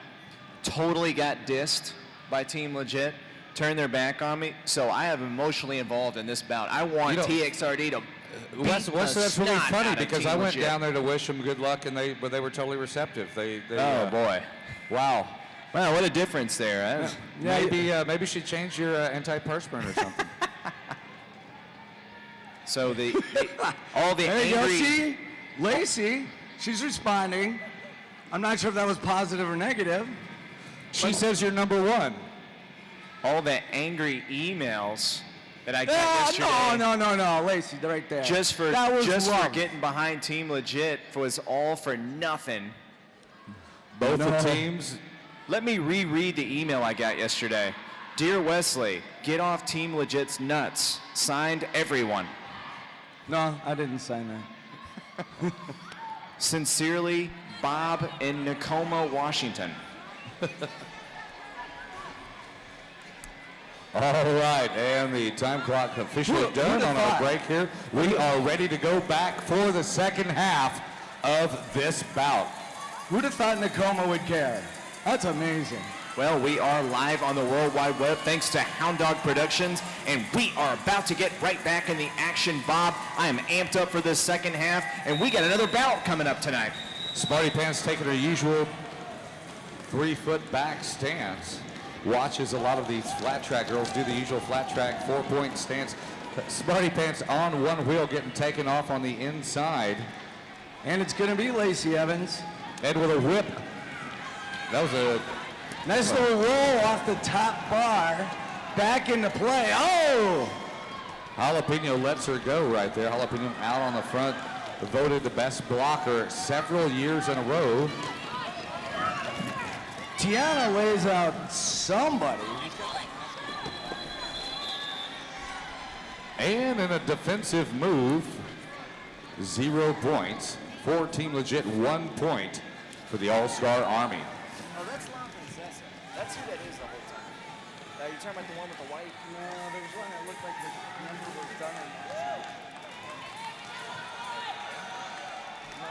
Totally got dissed by Team Legit. Turned their back on me. So I am emotionally involved in this bout. I want TXRD to beat Wes, the that's really snot funny out of because Team I went Legit. down there to wish them good luck, and they were totally receptive. Oh, boy. Wow. Wow, what a difference there. Huh? Maybe she changed your antiperspirant or something. So all the There you go. angry... See, Lacey, she's responding. I'm not sure if that was positive or negative. She says you're number one. All the angry emails that I got yesterday. No, Lacey, right there. Just for that was for love. getting behind Team Legit was all for nothing. Both the teams. Let me reread the email I got yesterday. Dear Wesley, get off Team Legit's nuts. Signed, everyone. No, I didn't sign that. Sincerely, Bob in Tacoma, Washington. All right, and the time clock officially done on our break here. We are ready to go back for the second half of this bout. Who'd have thought Tacoma would care? That's amazing. Well, we are live on the World Wide Web thanks to Hound Dog Productions, and we are about to get right back in the action, Bob. I am amped up for this second half, and we got another bout coming up tonight. Smarty Pants taking her usual 3-foot back stance. Watches a lot of these flat track girls do the usual flat track 4-point stance. Smarty Pants on one wheel getting taken off on the inside. And it's going to be Lacey Evans. And with a whip. That was a nice little roll off the top bar. Back into play. Oh! Jalapeno lets her go right there. Jalapeno out on the front. Voted the best blocker several years in a row. Tiana lays out somebody. And in a defensive move, 0 points for Team Legit, 1 point for the All-Star Army. Oh, that's La Princesa. That's who that is the whole time. Now, you're talking about the one with the white? No, there was one that looked like the number was done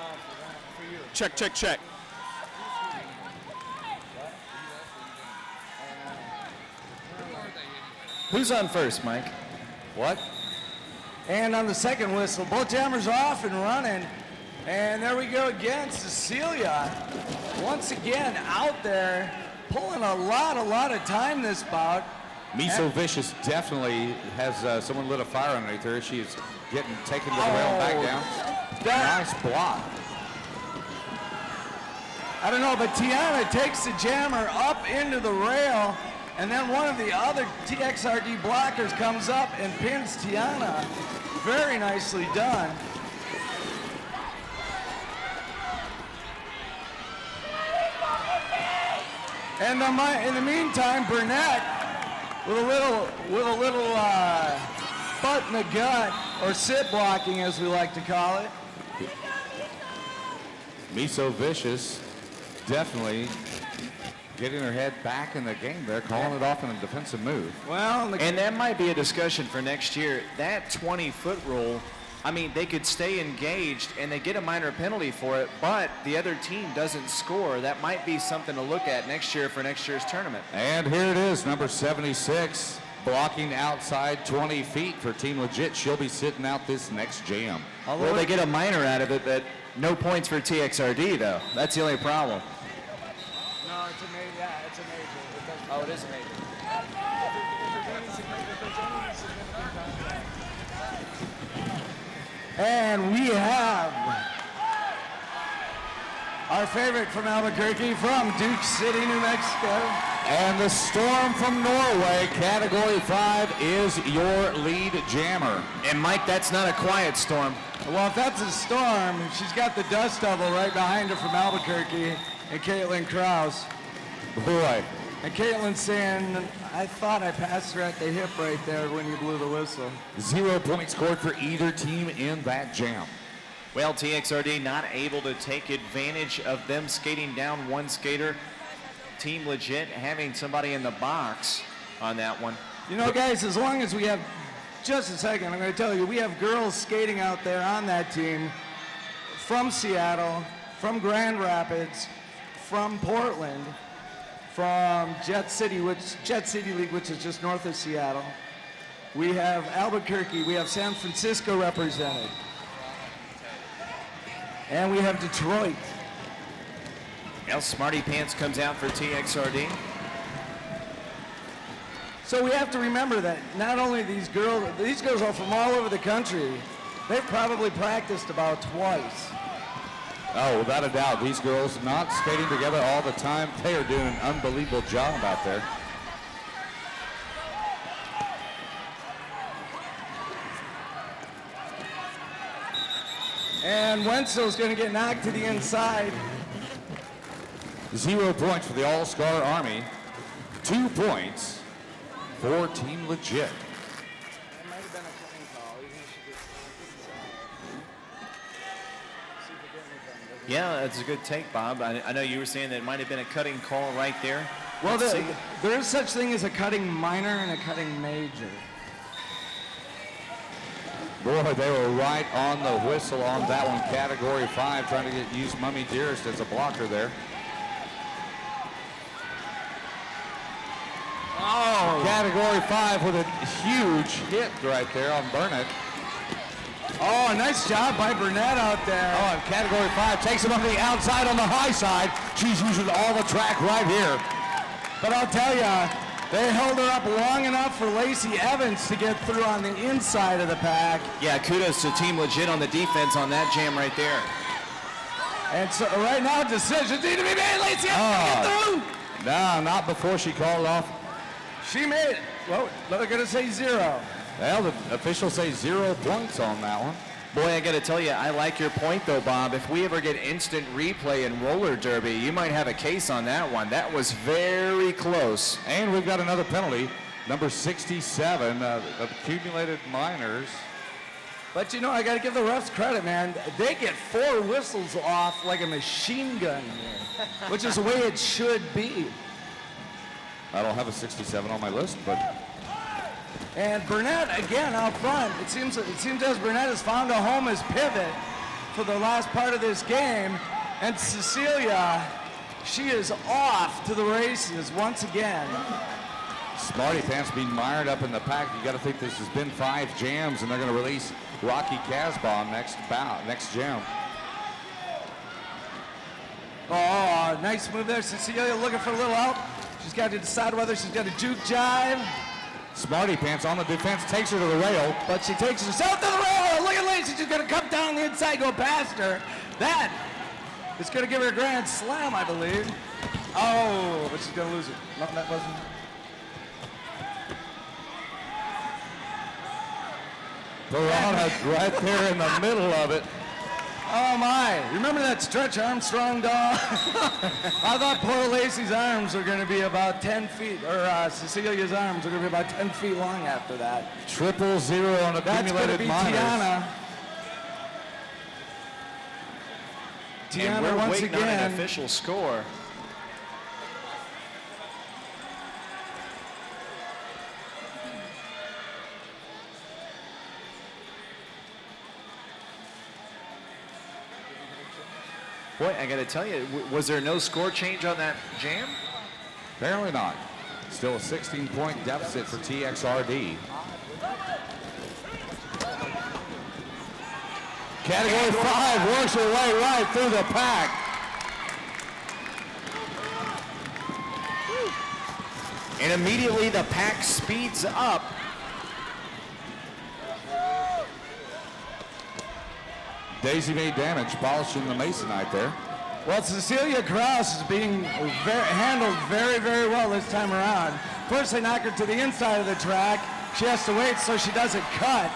on for you. Check, check, check. Who's on first, Mike? What? And on the second whistle, both jammers are off and running. And there we go again, Cecilia. Once again, out there, pulling a lot of time this bout. Miso Vicious definitely has someone lit a fire underneath her. She is getting taken to the rail and back down. Nice block. I don't know, but Tiana takes the jammer up into the rail, and then one of the other TXRD blockers comes up and pins Tiana. Very nicely done. And in the meantime, Burnett with a little butt in the gut, or sit blocking as we like to call it. Miso Vicious definitely getting her head back in the game there, calling it off in a defensive move. Well, And that might be a discussion for next year. That 20-foot rule, I mean, they could stay engaged and they get a minor penalty for it, but the other team doesn't score. That might be something to look at next year for next year's tournament. And here it is, number 76, blocking outside 20 feet for Team Legit. She'll be sitting out this next jam. Well, they get a minor out of it, but no points for TXRD, though. That's the only problem. no, it's a major. Yeah, it's a major. Oh, it is a major. And we have our favorite from Albuquerque, from Duke City, New Mexico. And the Storm from Norway, Category 5, is your lead jammer. And Mike, that's not a quiet storm. Well, if that's a storm, she's got the dust devil right behind her from Albuquerque, and Caitlin Krause. Boy, And Caitlin's saying, I thought I passed her at the hip right there when you blew the whistle. 0 points scored for either team in that jam. Well, TXRD not able to take advantage of them skating down one skater. Team Legit having somebody in the box on that one. You know, guys, as long as we have, just a second, I'm going to tell you, we have girls skating out there on that team from Seattle, from Grand Rapids, from Portland, from Jet City League, which is just north of Seattle. We have Albuquerque, we have San Francisco represented. And we have Detroit. Well, Smarty Pants comes out for TXRD. So we have to remember that not only these girls are from all over the country. They've probably practiced about twice. Oh, without a doubt, these girls not skating together all the time. They are doing an unbelievable job out there. And Wenzel's going to get knocked to the inside. 0 points for the All-Star Army. 2 points for Team Legit. Yeah, that's a good take, Bob. I know you were saying that it might have been a cutting call right there. Well, Let's see. there is such thing as a cutting minor and a cutting major. Boy, they were right on the whistle on that one. Category 5, trying to use Mummy Dearest as a blocker there. Oh, Category 5 with a huge hit right there on Burnett. Oh, nice job by Burnett out there. Oh, and Category 5 takes him on the outside on the high side. She's using all the track right here. But I'll tell you, they held her up long enough for Lacey Evans to get through on the inside of the pack. Yeah, kudos to Team Legit on the defense on that jam right there. And so right now, decisions need to be made. Lacey Evans to get through. No, not before she called off. She made it. Well, they're going to say 0. Well, the officials say 0 points on that one. Boy, I got to tell you, I like your point, though, Bob. If we ever get instant replay in roller derby, you might have a case on that one. That was very close. And we've got another penalty, number 67, accumulated minors. But, you know, I got to give the refs credit, man. They get 4 whistles off like a machine gun here, which is the way it should be. I don't have a 67 on my list, but And Burnett, again, out front. It seems as Burnett has found a home as pivot for the last part of this game. And Cecilia, she is off to the races once again. Smarty Pants being mired up in the pack. You got to think this has been 5 jams, and they're going to release Rocky Casbah next jam. Oh, nice move there. Cecilia looking for a little help. She's got to decide whether she's got a juke jive. Smarty Pants on the defense, takes her to the rail. But she takes herself to the rail. Look at Lacey. She's going to come down the inside, go past her. That is going to give her a grand slam, I believe. Oh, but she's going to lose it. No, that wasn't. Piranha's right there in the middle of it. Oh my, remember that Stretch Armstrong doll? I thought poor Lacey's arms were going to be about 10 feet, or Cecilia's arms were going to be about 10 feet long after that. 0-0 on That's going to accumulated be minors. Tiana. And Tiana we're once waiting on an again. official score. Boy, I got to tell you, was there no score change on that jam? Apparently not. Still a 16-point deficit for TXRD. Category 5 works her way right through the pack. And immediately the pack speeds up. Daisy made damage, polishing the masonite there. Well, Cecilia Kraus is being handled very, very well this time around. First, they knock her to the inside of the track. She has to wait so she doesn't cut.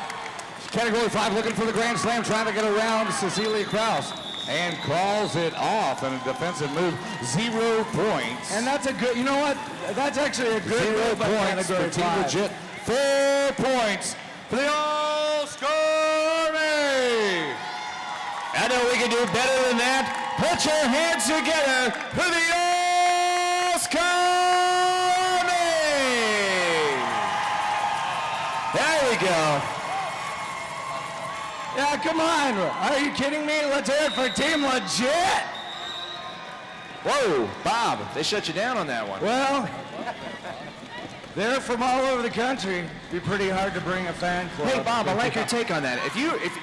Category 5 looking for the Grand Slam, trying to get around Cecilia Kraus. And calls it off in a defensive move. 0 points. And that's a good, you know what? That's actually a good 0 move by points Category for Team 5. Legit. 4 points for the All-Star Army. I know we can do better than that. Put your hands together for the All-Star Army. There we go. Yeah, come on. Are you kidding me? Let's hear it for Team Legit. Whoa, Bob, they shut you down on that one. Well, they're from all over the country. It'd be pretty hard to bring a fan club. Hey, Bob, I like your take on that. If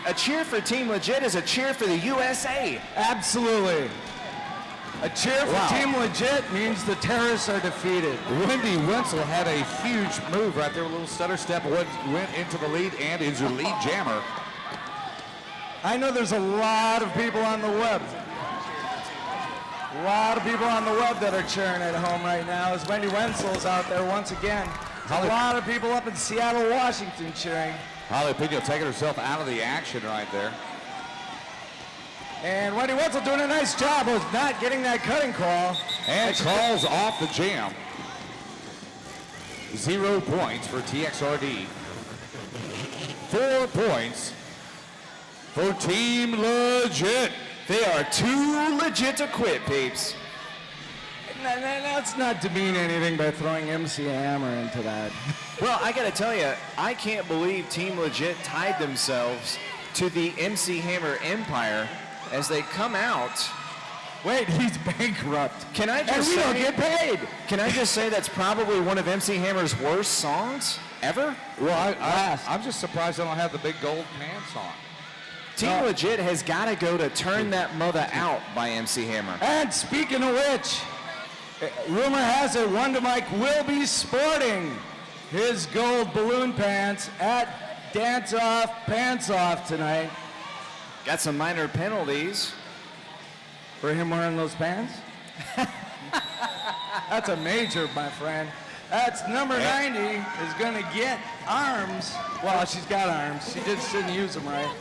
a cheer for Team Legit is a cheer for the USA. Absolutely. A cheer for Wow. Team Legit means the terrorists are defeated. Wendy Wenzel had a huge move right there. A little stutter step, went into the lead and is your lead jammer. I know there's a lot of people on the web. A lot of people on the web that are cheering at home right now as Wendy Wenzel's out there once again. A lot of people up in Seattle, Washington cheering. Holly Pino taking herself out of the action right there. And Wendy Wenzel doing a nice job of not getting that cutting call. And calls off the jam. 0 points for TXRD. 4 points for Team Legit. They are too legit to quit, peeps. Let's not demean anything by throwing MC Hammer into that. Well, I gotta tell you, I can't believe Team Legit tied themselves to the MC Hammer empire as they come out. Wait, he's bankrupt. Can I And just we say, don't get paid. Can I just say that's probably one of MC Hammer's worst songs ever? Well, I'm just surprised they don't have the big gold pants on. Team Legit has got to go to Turn That Mother Out by MC Hammer. And speaking of which, rumor has it Wonder Mike will be sporting his gold balloon pants at Dance Off Pants Off tonight. Got some minor penalties. For him wearing those pants? That's a major, my friend. That's number 90 is going to get arms. Well, she's got arms. She just didn't use them right.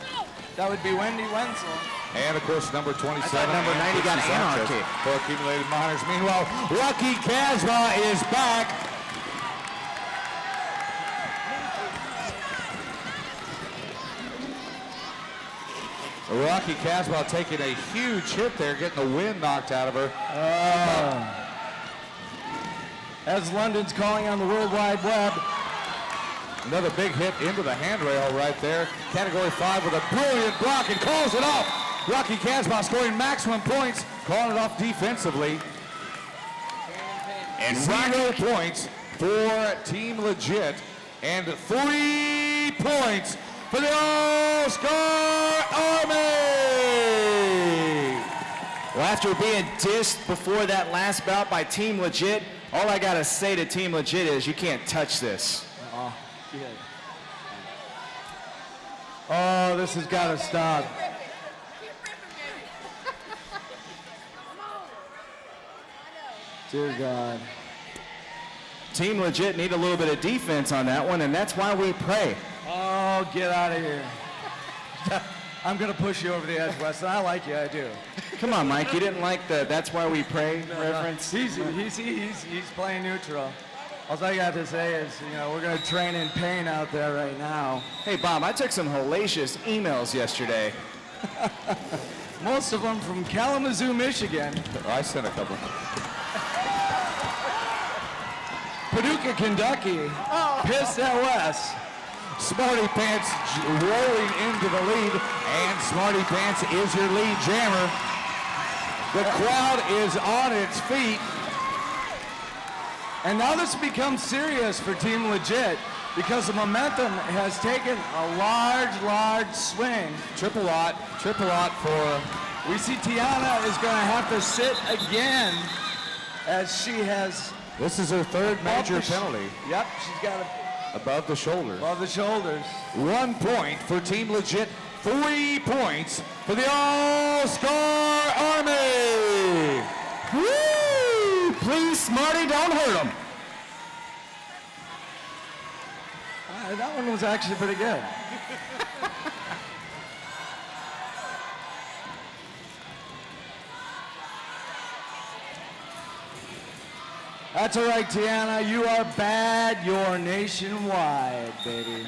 That would be Wendy Wenzel. And of course, number 27. I thought number 90 got Sanchez anarchy. for accumulated minors. Meanwhile, Rocky Casbah is back. Rocky Casbah taking a huge hit there, getting the wind knocked out of her. As London's calling on the World Wide Web. Another big hit into the handrail right there. Category 5 with a brilliant block and calls it off. Rocky Casbah scoring maximum points, calling it off defensively. And 0 points for Team Legit, and 3 points for the All-Star Army. Well, after being dissed before that last bout by Team Legit, all I gotta say to Team Legit is you can't touch this. Oh, this has got to stop. Dear God. Team Legit need a little bit of defense on that one, and that's why we pray. Oh, get out of here. I'm going to push you over the edge, Weston. I like you, I do. Come on, Mike, you didn't like the "That's Why We Pray" reference? He's playing neutral. All I got to say is, we're going to train in pain out there right now. Hey, Bob, I took some hellacious emails yesterday. Most of them from Kalamazoo, Michigan. I sent a couple. Paducah, Kentucky. Pissed at Wes. Smarty Pants rolling into the lead, and Smarty Pants is your lead jammer. The crowd is on its feet. And now this becomes serious for Team Legit because the momentum has taken a large swing. Triple lot for... We see Tiana is going to have to sit again as she has... This is her third major penalty. Yep, she's got it Above the shoulders. above the shoulders. 1 point for Team Legit. 3 points for the All-Star Army. Woo! Please, Smarty, don't hurt him. That one was actually pretty good. That's all right, Tiana. You are bad. You're nationwide, baby.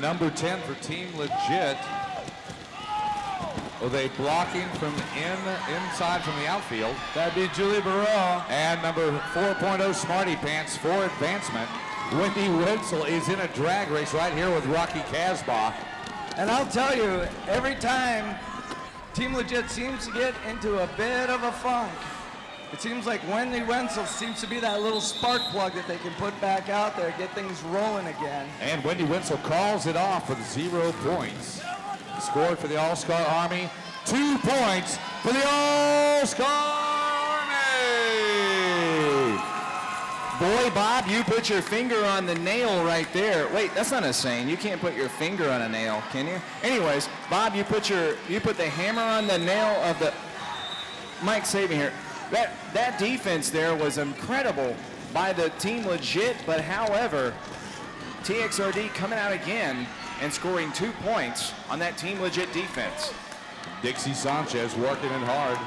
Number 10 for Team Legit. Are they blocking from inside from the outfield? That'd be Julie Barreau. And number 4.0 Smarty Pants for advancement. Wendy Wenzel is in a drag race right here with Rocky Casbah. And I'll tell you, every time Team Legit seems to get into a bit of a funk, it seems like Wendy Wenzel seems to be that little spark plug that they can put back out there, get things rolling again. And Wendy Wenzel calls it off with 0 points. Scored for the All-Star Army. 2 points for the All-Star Army. Boy, Bob, you put your finger on the nail right there. Wait, that's not a saying. You can't put your finger on a nail, can you? Anyways, Bob, you put the hammer on the nail of the... Mike, save me here. That defense there was incredible by the Team Legit, but however, TXRD coming out again and scoring 2 points on that Team Legit defense. Dixie Sanchez working it hard.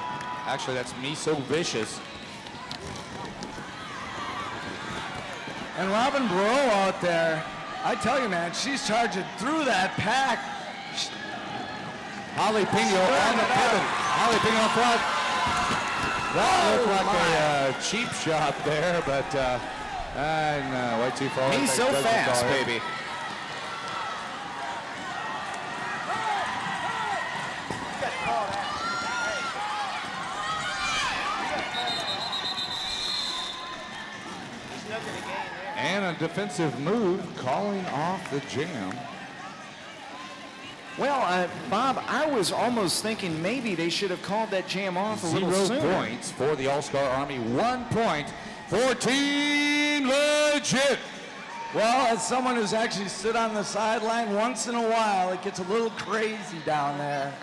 Actually, that's me so vicious. And Robin Barreau out there, I tell you, man, she's charging through that pack. Holly Pino on the pivot. Holly Pino in front. That looked like a cheap shot there, but no, way too far. He's so fast, baby. And a defensive move, calling off the jam. Well, Bob, I was almost thinking maybe they should have called that jam off a little 0 sooner. points for the All-Star Army. 1 point for Team Legit. Well, as someone who's actually stood on the sideline once in a while, it gets a little crazy down there.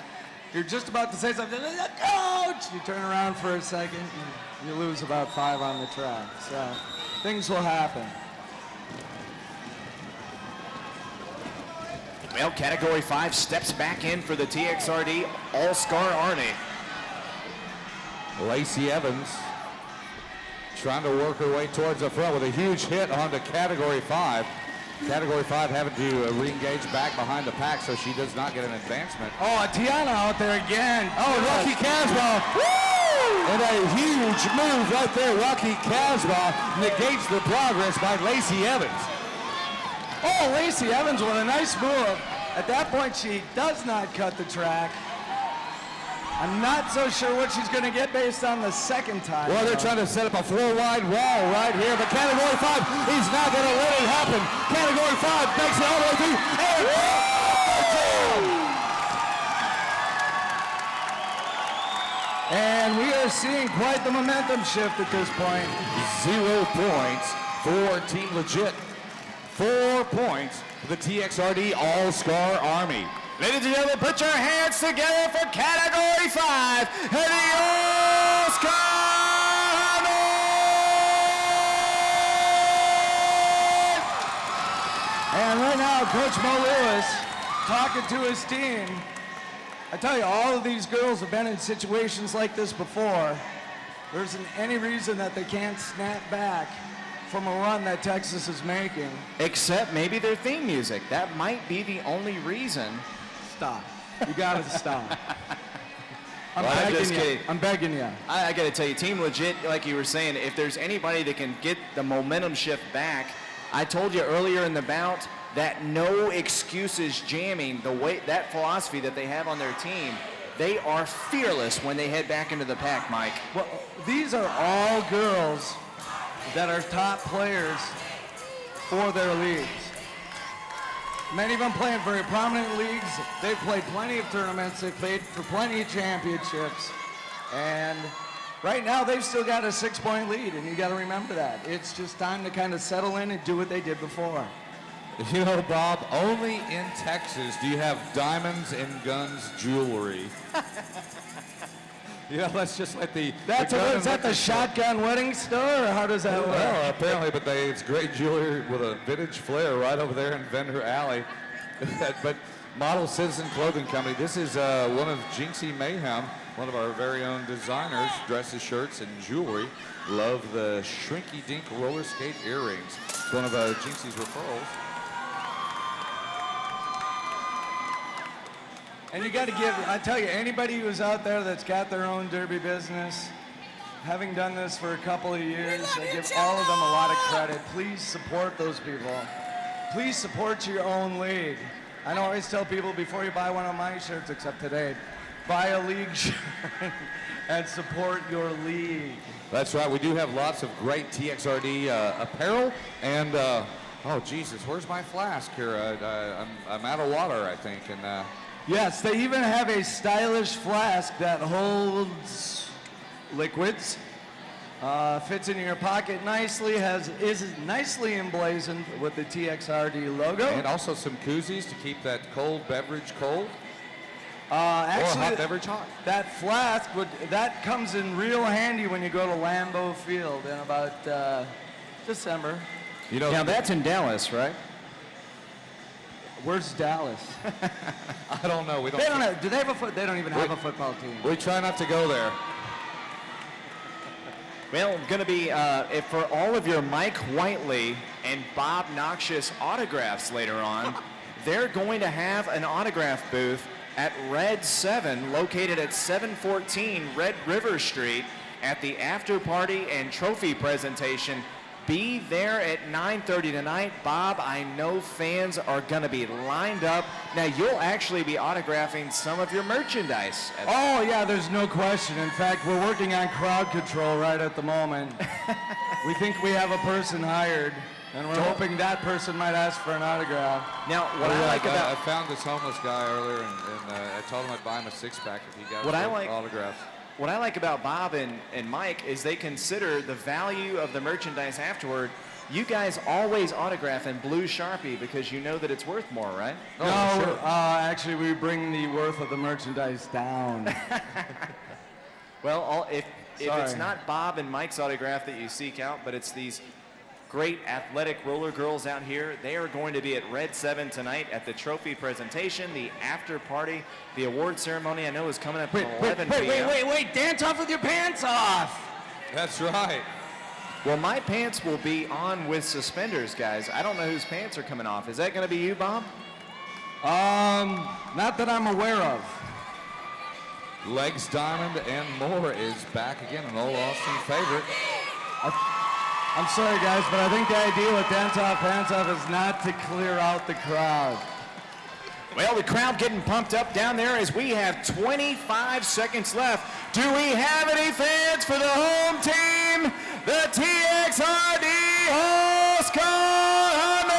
You're just about to say something, coach! You turn around for a second, and you lose about 5 on the track. So things will happen. Well, Category 5 steps back in for the TXRD All-Star Army. Lacey Evans trying to work her way towards the front with a huge hit onto Category 5. Category 5 having to re-engage back behind the pack so she does not get an advancement. Oh, Tiana out there again. Oh, Rocky Casbah. Woo! And a huge move right there. Rocky Casbah negates the progress by Lacey Evans. Oh, Lacey Evans with a nice move. At that point, she does not cut the track. I'm not so sure what she's going to get based on the second time. Well, they're trying to set up a 4-wide wall right here, but Category 5, he's not going to let it happen. Category 5 makes it all the way through. And we are seeing quite the momentum shift at this point. 0 points for Team Legit. 4 points for the TXRD All-Star Army. Ladies and gentlemen, put your hands together for Category 5 and the All-Star Army! And right now, Coach Mo Lewis talking to his team. I tell you, all of these girls have been in situations like this before. There isn't any reason that they can't snap back from a run that Texas is making. Except maybe their theme music. That might be the only reason. Stop. You gotta stop. I'm Well, I'm begging just you. kidding. I'm begging you. I got to tell you, Team Legit, like you were saying, if there's anybody that can get the momentum shift back, I told you earlier in the bout that no excuses jamming, the way that philosophy that they have on their team, they are fearless when they head back into the pack, Mike. Well, these are all girls that are top players for their leagues. Many of them play in very prominent leagues. They've played plenty of tournaments. They've played for plenty of championships. And right now, they've still got a 6-point lead, and you got to remember that. It's just time to kind of settle in and do what they did before. You know, Bob, only in Texas do you have diamonds and guns jewelry. Yeah, let's just let the... That's is that the shotgun wedding store, or how does that work? Well, apparently, but it's great jewelry with a vintage flair right over there in Vendor Alley. But Model Citizen Clothing Company, this is one of Jinxie Mayhem, one of our very own designers, dresses, shirts, and jewelry. Love the Shrinky Dink roller skate earrings. It's one of Jinxie's referrals. And you got to give, I tell you, anybody who's out there that's got their own derby business, having done this for a couple of years, I give all of them a lot of credit. Please support those people. Please support your own league. I know I always tell people before you buy one of my shirts, except today, buy a league shirt and support your league. That's right. We do have lots of great TXRD apparel. And, oh, Jesus, where's my flask here? I'm out of water, I think. And Yes, they even have a stylish flask that holds liquids, fits in your pocket nicely, is nicely emblazoned with the TXRD logo. and also some koozies to keep that cold beverage cold. Actually, or hot beverage hot. that flask that comes in real handy when you go to Lambeau Field in about December. You know, Now, that's in Dallas, right? Where's Dallas? I don't know. We don't. They don't have. Do they have a foot? They don't even have a football team. We try not to go there. Well, going to be, if for all of your Mike Whiteley and Bob Noxious autographs later on, they're going to have an autograph booth at Red 7, located at 714 Red River Street, at the after party and trophy presentation. Be there at 9:30 tonight. Bob, I know fans are going to be lined up. Now, you'll actually be autographing some of your merchandise. Oh, yeah, there's no question. In fact, we're working on crowd control right at the moment. We think we have a person hired, and we're hoping that person might ask for an autograph. Now, what I like about... I found this homeless guy earlier, and I told him I'd buy him a six-pack if he got What I some like- autographs. What I like about Bob and Mike is they consider the value of the merchandise afterward. You guys always autograph in blue Sharpie because you know that it's worth more, right? Oh, No, sure. actually, we bring the worth of the merchandise down. Well, if it's Sorry. not Bob and Mike's autograph that you seek out, but it's these great athletic roller girls out here, they are going to be at Red 7 tonight at the trophy presentation, the after party, the award ceremony. I know is coming up at 11 p.m. Wait, dance off with your pants off. That's right. Well, my pants will be on with suspenders, guys. I don't know whose pants are coming off. Is that going to be you, Bob? Not that I'm aware of. Legs Diamond and more is back again, an old Austin favorite. I'm sorry, guys, but I think the idea with dance off, pants off is not to clear out the crowd. Well, the crowd getting pumped up down there as we have 25 seconds left. Do we have any fans for the home team? The TXRD All-Star Army!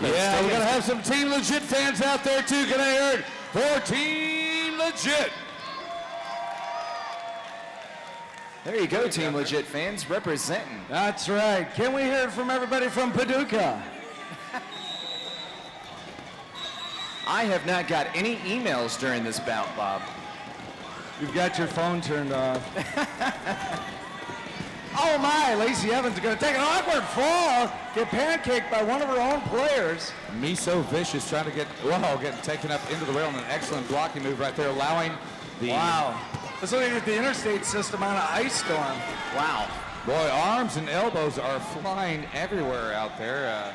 Yeah, we're going to have some Team Legit fans out there too. Can I hear it for Team Legit? There you go, Team Legit fans, representing. That's right. Can we hear it from everybody from Paducah? I have not got any emails during this bout, Bob. You've got your phone turned off. Oh my, Lacey Evans is going to take an awkward fall, get pancaked by one of her own players. Miso Vicious trying to getting taken up into the rail and an excellent blocking move right there, allowing the... Wow. That's looking at the interstate system on an ice storm. Wow. Boy, arms and elbows are flying everywhere out there.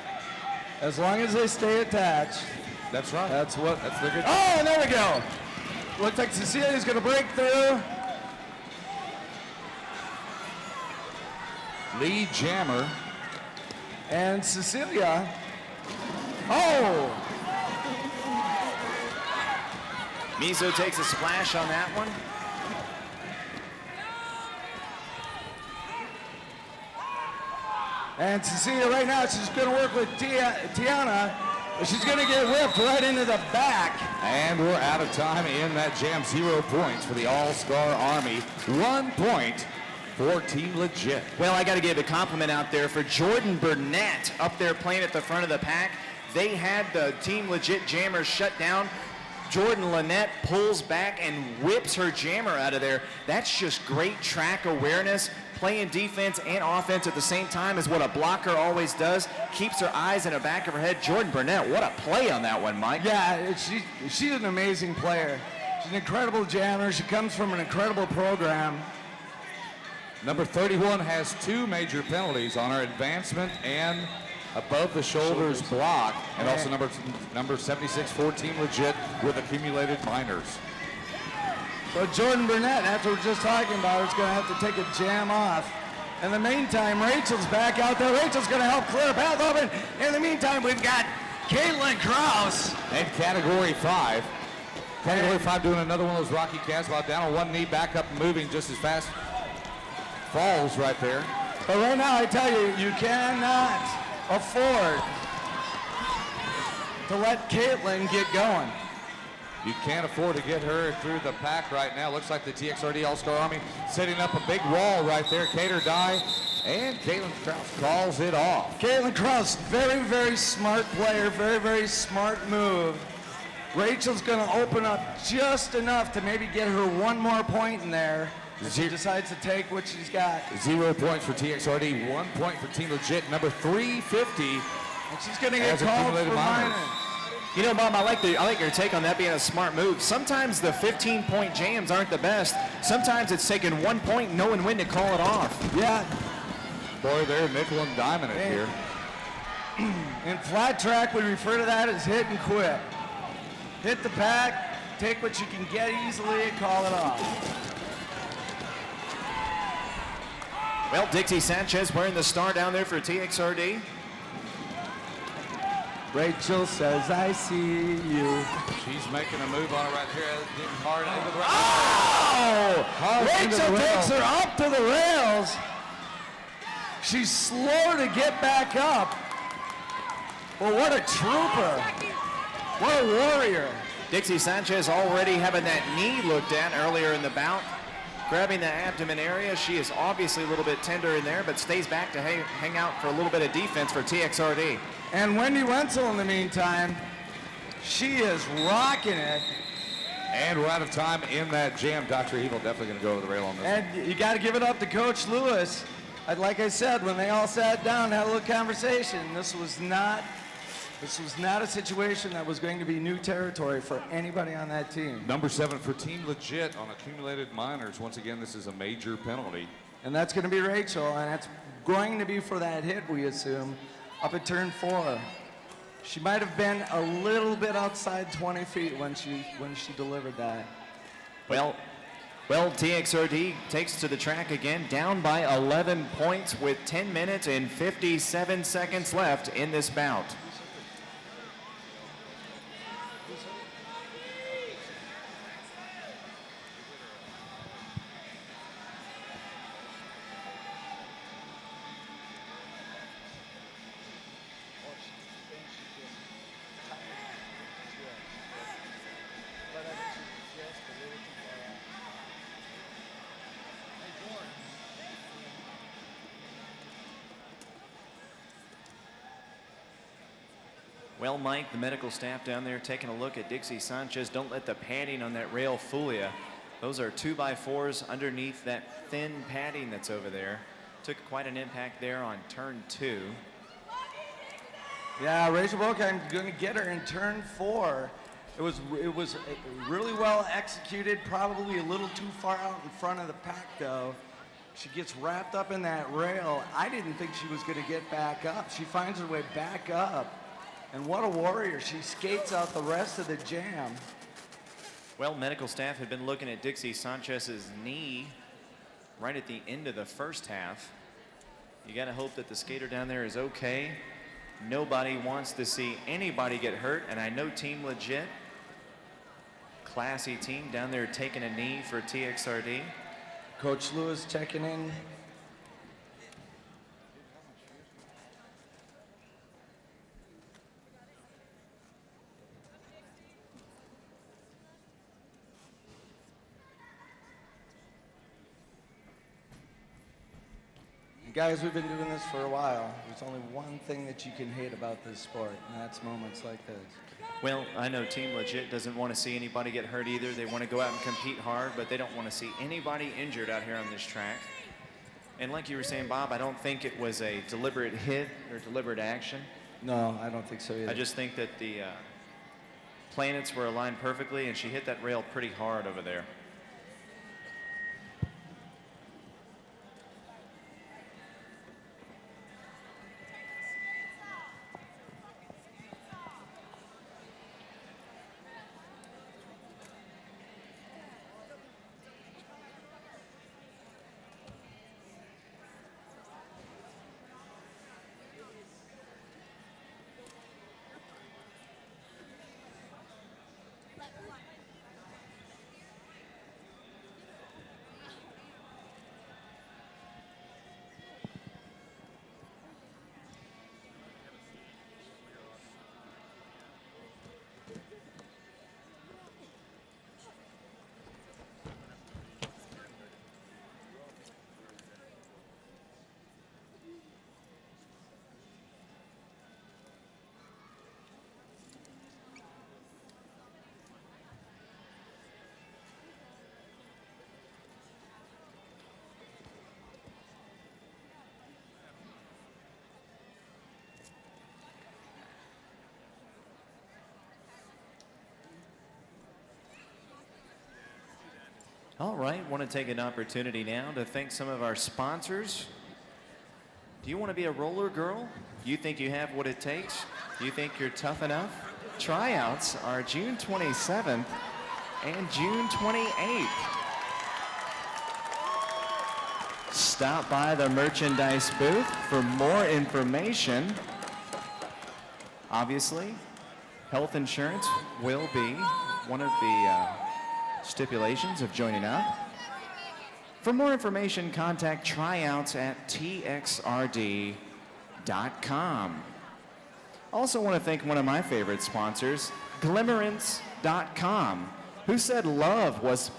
As long as they stay attached. That's right. That's the good. Oh, and there we go. Looks like Cecilia's going to break through. Lead jammer. And Cecilia. Oh! Miso takes a splash on that one. And Cecilia right now, she's going to work with Tiana. But she's going to get whipped right into the back. And we're out of time in that jam. 0 points for the All-Star Army. 1 point for Team Legit. Well, I got to give a compliment out there for Jordan Burnett up there playing at the front of the pack. They had the Team Legit jammers shut down. Jordan Lynette pulls back and whips her jammer out of there. That's just great track awareness. Playing defense and offense at the same time is what a blocker always does. Keeps her eyes in the back of her head. Jordan Burnett, what a play on that one, Mike. Yeah, she's an amazing player. She's an incredible jammer. She comes from an incredible program. Number 31 has 2 major penalties on her advancement and above the shoulders block, and also number 76 for Team Legit with accumulated minors. So Jordan Burnett, that's what we're just talking about, is going to have to take a jam off. In the meantime, Rachel's back out there. Rachel's going to help clear a path open. In the meantime, we've got Caitlin Krause. And Category 5. Category 5 doing another one of those Rocky cats while down on one knee, back up and moving just as fast. Falls right there. But right now, I tell you, you cannot afford to let Caitlin get going. You can't afford to get her through the pack right now. Looks like the TXRD All-Star Army setting up a big wall right there. Cater die, and Caitlin Krause calls it off. Caitlin Krause, very, very smart player, very, very smart move. Rachel's going to open up just enough to maybe get her one more point in there. If she decides to take what she's got. 0 points for TXRD, 1 point for Team Legit, number 350. And she's going to get called for minor. You know, Bob, I like your take on that being a smart move. Sometimes the 15-point jams aren't the best. Sometimes it's taking 1 point, knowing when to call it off. Yeah. Boy, they're nickel and diming it here. In flat track, we refer to that as hit and quit. Hit the pack, take what you can get easily, and call it off. Well, Dixie Sanchez wearing the star down there for TXRD. Rachel says, I see you. She's making a move on it right here, getting hard into the Rachel takes her up to the rails. She's slow to get back up. Well, what a trooper. What a warrior. Dixie Sanchez already having that knee looked at earlier in the bout. Grabbing the abdomen area. She is obviously a little bit tender in there, but stays back to hang out for a little bit of defense for TXRD. And Wendy Wenzel, in the meantime, she is rocking it. And we're out of time in that jam. Dr. Evil definitely going to go over the rail on this. And you got to give it up to Coach Lewis. Like I said, when they all sat down and had a little conversation, this was not a situation that was going to be new territory for anybody on that team. Number 7 for Team Legit on accumulated minors. Once again, this is a major penalty. And that's going to be Rachel, and that's going to be for that hit, we assume, up at turn 4. She might have been a little bit outside 20 feet when she delivered that. Well, Well, TXRD takes to the track again, down by 11 points with 10 minutes and 57 seconds left in this bout. Well, Mike, the medical staff down there taking a look at Dixie Sanchez. Don't let the padding on that rail fool you. Those are 2x4s underneath that thin padding that's over there. Took quite an impact there on turn 2. Yeah, Rachel Bokeim going to get her in turn 4. It was really well executed, probably a little too far out in front of the pack, though. She gets wrapped up in that rail. I didn't think she was going to get back up. She finds her way back up. And what a warrior. She skates out the rest of the jam. Well, medical staff had been looking at Dixie Sanchez's knee right at the end of the first half. You got to hope that the skater down there is okay. Nobody wants to see anybody get hurt, and I know Team Legit, classy team down there taking a knee for TXRD. Coach Lewis checking in. Guys, we've been doing this for a while. There's only one thing that you can hate about this sport, and that's moments like this. Well, I know Team Legit doesn't want to see anybody get hurt either. They want to go out and compete hard, but they don't want to see anybody injured out here on this track. And like you were saying, Bob, I don't think it was a deliberate hit or deliberate action. No, I don't think so either. I just think that the planets were aligned perfectly, and she hit that rail pretty hard over there. All right, want to take an opportunity now to thank some of our sponsors. Do you want to be a roller girl? You think you have what it takes? You think you're tough enough? Tryouts are June 27th and June 28th. Stop by the merchandise booth for more information. Obviously, health insurance will be one of the stipulations of joining up. For more information, contact tryouts at TXRD.com. Also want to thank one of my favorite sponsors, Glimmerance.com. Who said love was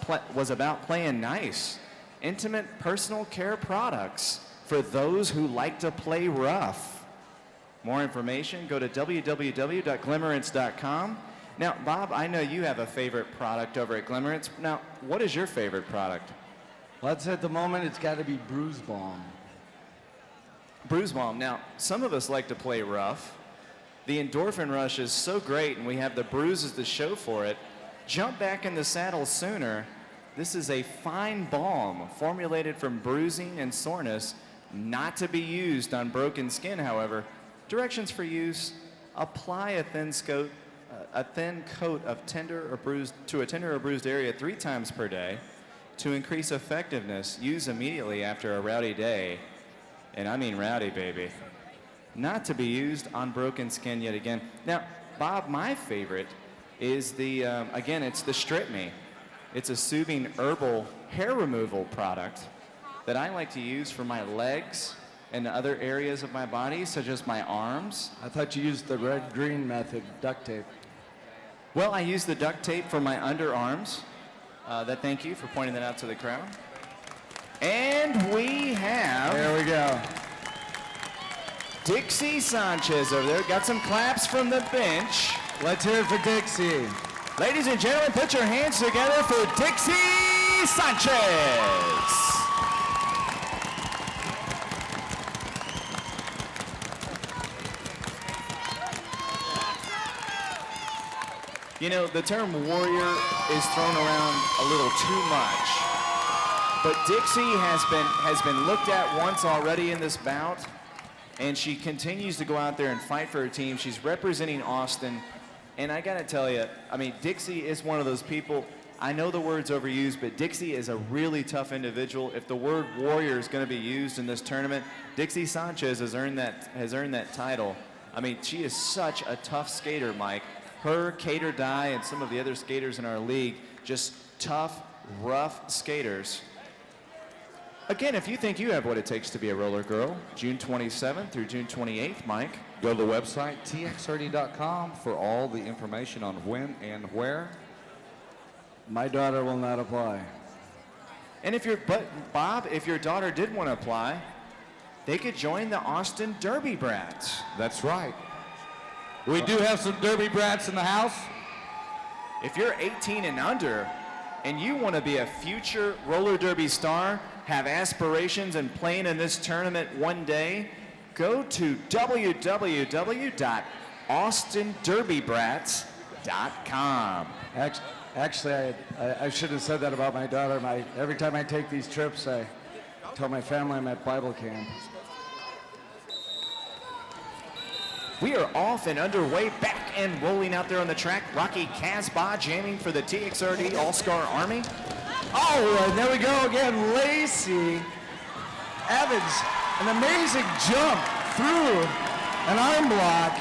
about playing nice? Intimate personal care products for those who like to play rough. More information, go to www.glimmerance.com. Now, Bob, I know you have a favorite product over at Glimmerance. Now, what is your favorite product? Well, at the moment, it's got to be Bruise Balm. Bruise Balm. Now, some of us like to play rough. The endorphin rush is so great, and we have the bruises to show for it. Jump back in the saddle sooner. This is a fine balm formulated from bruising and soreness, not to be used on broken skin, however. Directions for use: apply a thin coat of tender or bruised area 3 times per day. to increase effectiveness, use immediately after a rowdy day, and I mean rowdy, baby. Not to be used on broken skin yet again. Now, Bob, my favorite is the, again, it's the Strip Me. It's a soothing herbal hair removal product that I like to use for my legs and other areas of my body, such as my arms. I thought you used the red-green method, duct tape. Well, I use the duct tape for my underarms. Thank you for pointing that out to the crowd. And we have There we go. Dixie Sanchez over there. Got some claps from the bench. Let's hear it for Dixie. Ladies and gentlemen, put your hands together for Dixie Sanchez. You know, the term warrior is thrown around a little too much. But Dixie has been looked at once already in this bout, and she continues to go out there and fight for her team. She's representing Austin, and I gotta tell you, I mean, Dixie is one of those people. I know the word's overused, but Dixie is a really tough individual. If the word warrior is going to be used in this tournament, Dixie Sanchez has earned that title. I mean, she is such a tough skater, Mike. Her, Cater Dye, and some of the other skaters in our league, just tough, rough skaters. Again, if you think you have what it takes to be a roller girl, June 27th through June 28th, Mike. Go to the website, TXRD.com, for all the information on when and where. My daughter will not apply. And but Bob, if your daughter did want to apply, they could join the Austin Derby Brats. That's right. We do have some Derby Brats in the house. If you're 18 and under and you want to be a future roller derby star, have aspirations and playing in this tournament one day, go to www.austinderbybrats.com. Actually, I should have said that about my daughter. Every time I take these trips, I tell my family I'm at Bible camp. We are off and underway, back and rolling out there on the track. Rocky Casbah jamming for the TXRD All-Star Army. Oh, and there we go again. Lacey Evans, an amazing jump through an arm block.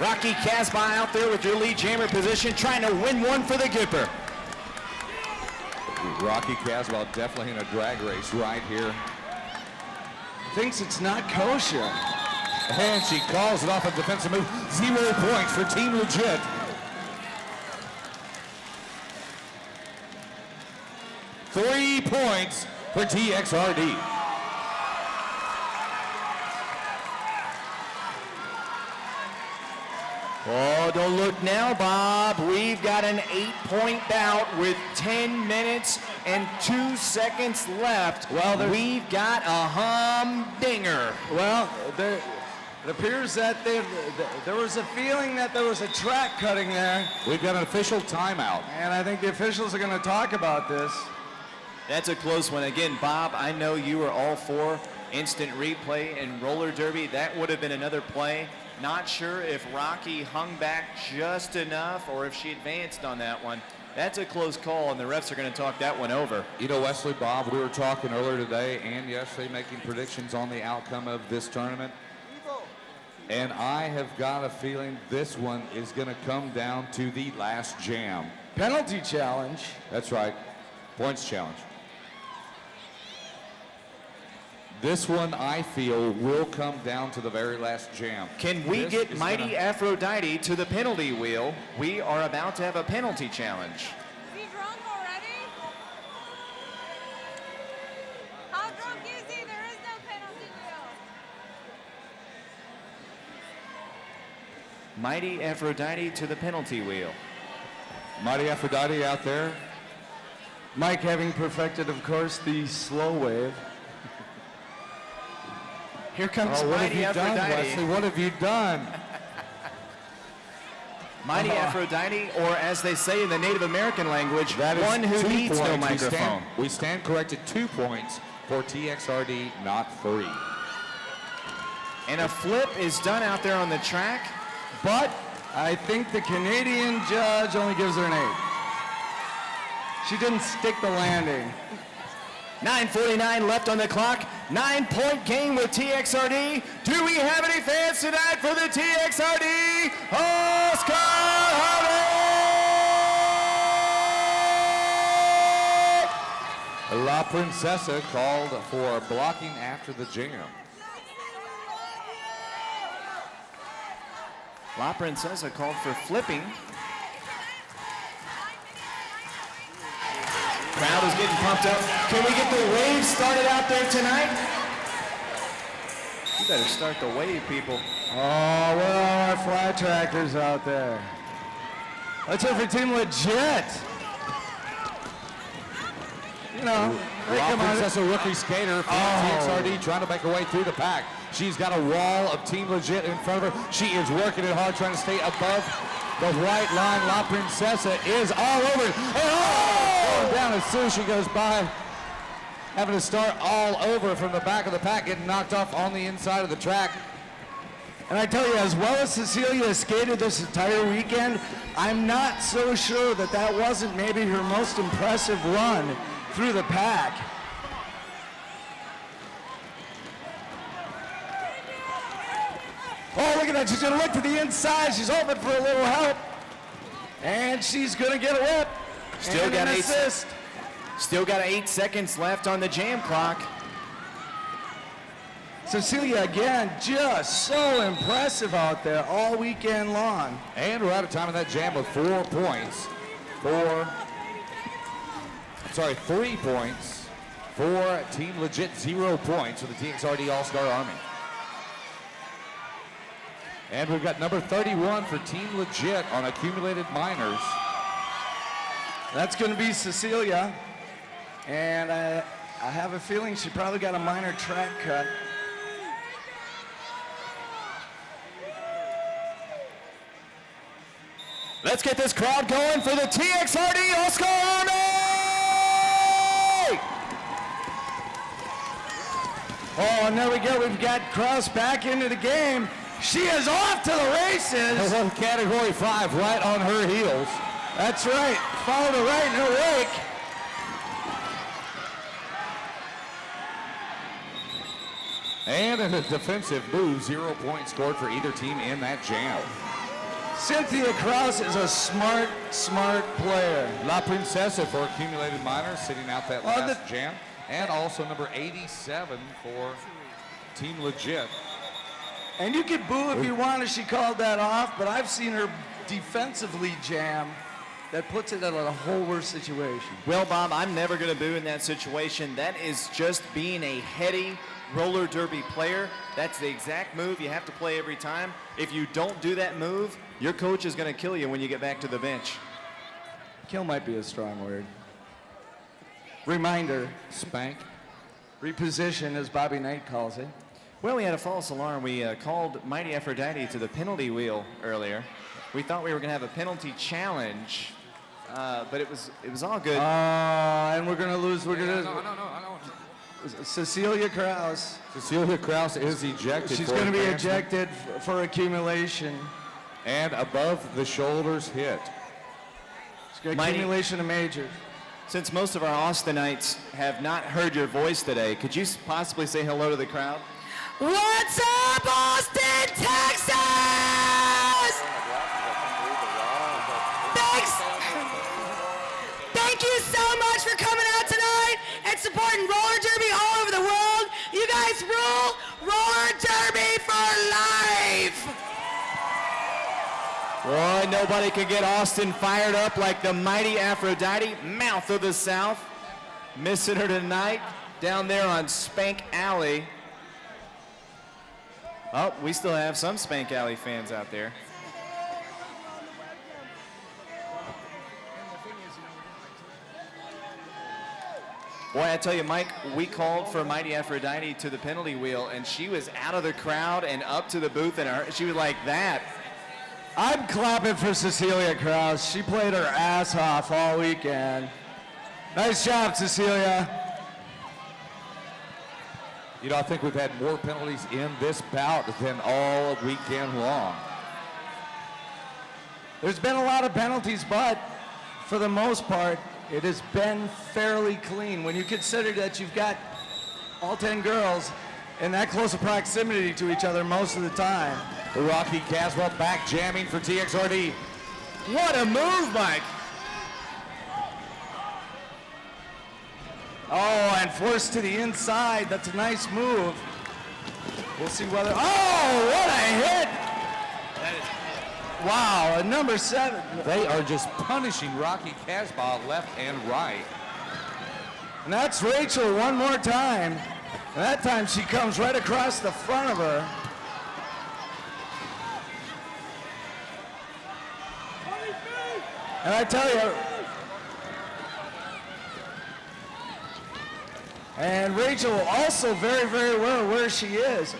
Rocky Casbah out there with your lead jammer position, trying to win one for the Gipper. Rocky Caswell definitely in a drag race right here. Thinks it's not kosher. And she calls it off a defensive move. 0 points for Team Legit. Three points for TXRD. Oh, don't look now, Bob. We've got an 8-point bout with 10 minutes and 2 seconds left. Well, we've got a humdinger. Well, it appears that there was a feeling that there was a track cutting there. We've got an official timeout. And I think the officials are going to talk about this. That's a close one. Again, Bob, I know you were all for instant replay and roller derby. That would have been another play. Not sure if Rocky hung back just enough or if she advanced on that one. That's a close call, and the refs are going to talk that one over. You know, Wesley, Bob, we were talking earlier today and yesterday making predictions on the outcome of this tournament. And I have got a feeling this one is going to come down to the last jam. Penalty challenge. That's right. Points challenge. This one, I feel, will come down to the very last jam. Can we get Mighty Aphrodite to the penalty wheel? We are about to have a penalty challenge. Is he drunk already? How drunk is he? There is no penalty wheel. Mighty Aphrodite to the penalty wheel. Mighty Aphrodite out there. Mike having perfected, of course, the slow wave. Here comes Mighty Aphrodite. Wesley? What have you done? Mighty Aphrodite, or as they say in the Native American language, That is one who 2 needs no points. microphone. We stand corrected, 2 points for TXRD, not 3. And a flip is done out there on the track. But I think the Canadian judge only gives her an 8. She didn't stick the landing. 9:49 left on the clock. 9-point game with TXRD. Do we have any fans tonight for the TXRD Oscar Harvey? La Princesa called for blocking after the jam. La Princesa called for flipping. Crowd is getting pumped up. Can we get the wave started out there tonight? You better start the wave, people. Oh, where are our fly trackers out there? Let's hope for Team Legit. You know, they La come on. Princesa rookie skater from TXRD trying to make her way through the pack. She's got a wall of Team Legit in front of her. She is working it hard, trying to stay above the white line. La Princesa is all over it. Going down as soon as she goes by. Having to start all over from the back of the pack, getting knocked off on the inside of the track. And I tell you, as well as Cecilia skated this entire weekend, I'm not so sure that that wasn't maybe her most impressive run through the pack. Oh, look at that. She's going to look to the inside. She's hoping for a little help. And she's going to get a whip. Still and got an 8 assist. Still got 8 seconds left on the jam clock. Cecilia, again, just so impressive out there all weekend long. And we're out of time in that jam with 4 points. 3 points for Team Legit, 0 points for the TXRD All-Star Army. And we've got number 31 for Team Legit on accumulated minors. That's going to be Cecilia. And I have a feeling she probably got a minor track cut. Let's get this crowd going for the TXRD Oscar Army! Oh, and there we go. We've got Kraus back into the game. She is off to the races. Category 5 right on her heels. That's right. Followed her right in her wake. And in a defensive move, 0 points scored for either team in that jam. Cynthia Kraus is a smart player. La Princesa for accumulated minors, sitting out that last jam. And also number 87 for Team Legit. And you could boo if you want if she called that off, but I've seen her defensively jam that puts it in a whole worse situation. Well, Bob, I'm never going to boo in that situation. That is just being a heady roller derby player. That's the exact move you have to play every time. If you don't do that move, your coach is going to kill you when you get back to the bench. Kill might be a strong word. Reminder. Spank. Reposition, as Bobby Knight calls it. Well, we had a false alarm. We called Mighty Aphrodite to the penalty wheel earlier. We thought we were going to have a penalty challenge, but it was all good. And we're going to lose. We're going to. No. Cecilia Kraus. Cecilia Kraus is ejected. She's for going to be advancement. ejected for accumulation. And above the shoulders hit. Accumulation of majors. Since most of our Austinites have not heard your voice today, could you possibly say hello to the crowd? What's up, Austin, Texas? Thank you so much for coming out tonight and supporting roller derby all over the world. You guys rule. Roller derby for life. Boy, nobody can get Austin fired up like the Mighty Aphrodite, mouth of the South. Missing her tonight down there on Spank Alley. Oh, we still have some Spank Alley fans out there. Boy, I tell you, Mike, we called for Mighty Aphrodite to the penalty wheel, and she was out of the crowd and up to the booth, and she was like that. I'm clapping for Cecilia Kraus. She played her ass off all weekend. Nice job, Cecilia. You know, I think we've had more penalties in this bout than all weekend long. There's been a lot of penalties, but for the most part, it has been fairly clean. When you consider that you've got all 10 girls in that close of proximity to each other most of the time. Rocky Caswell back jamming for TXRD. What a move, Mike. Oh, and forced to the inside. That's a nice move. We'll see whether, oh, what a hit! That is a hit. Wow, a number 7. They are just punishing Rocky Casbah left and right. And that's Rachel one more time. And that time she comes right across the front of her. And I tell you, and Rachel also very, very aware of where she is.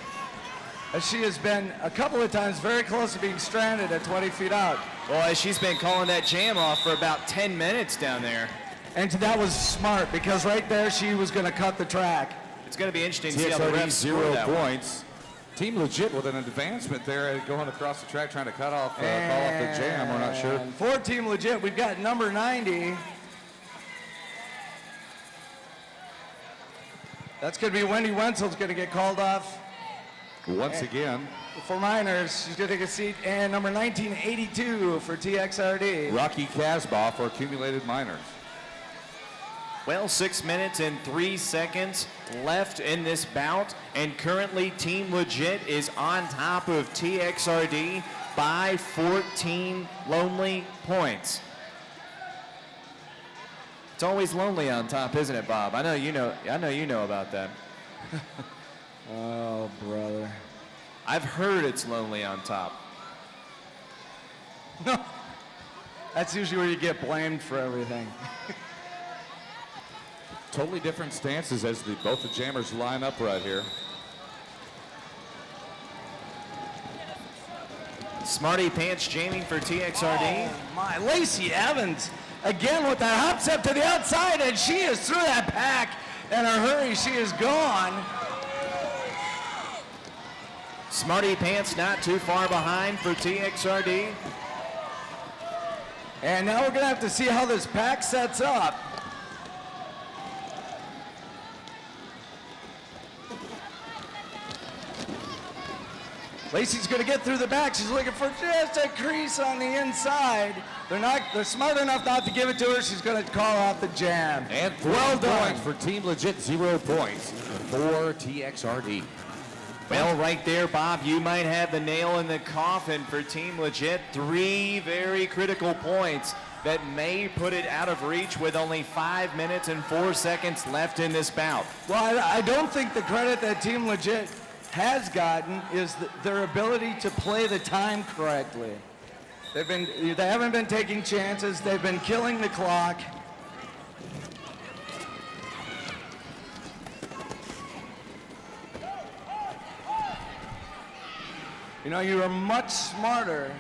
As she has been a couple of times very close to being stranded at 20 feet out. Boy, she's been calling that jam off for about 10 minutes down there. And that was smart because right there she was going to cut the track. It's going to be interesting to see how the TXRD refs score 0 that one. points. Team Legit with an advancement there, going across the track, trying to call off the jam. We're not sure. And for Team Legit, we've got number 90. That's going to be Wendy Wenzel's going to get called off. Once again, For minors, she's going to take a seat. And number 1982 for TXRD. Rocky Casbah for accumulated minors. Well, 6 minutes and 3 seconds left in this bout, and currently Team Legit is on top of TXRD by 14 lonely points. It's always lonely on top, isn't it, Bob? I know you know about that. Oh, brother. I've heard it's lonely on top. No. That's usually where you get blamed for everything. Totally different stances as both the jammers line up right here. Smarty Pants jamming for TXRD. Oh, my. Lacey Evans, again with that hop step to the outside, and she is through that pack. In a hurry, she is gone. Smarty Pants not too far behind for TXRD. And now we're going to have to see how this pack sets up. Lacey's going to get through the back. She's looking for just a crease on the inside. They're smart enough not to give it to her. She's going to call out the jam. And well done points for Team Legit, 0 points for TXRD. Well, right there, Bob, you might have the nail in the coffin for Team Legit. 3 very critical points that may put it out of reach with only 5 minutes and 4 seconds left in this bout. Well, I don't think the credit that Team Legit has gotten is their ability to play the time correctly. They haven't been taking chances. They've been killing the clock. You know, you are much smarter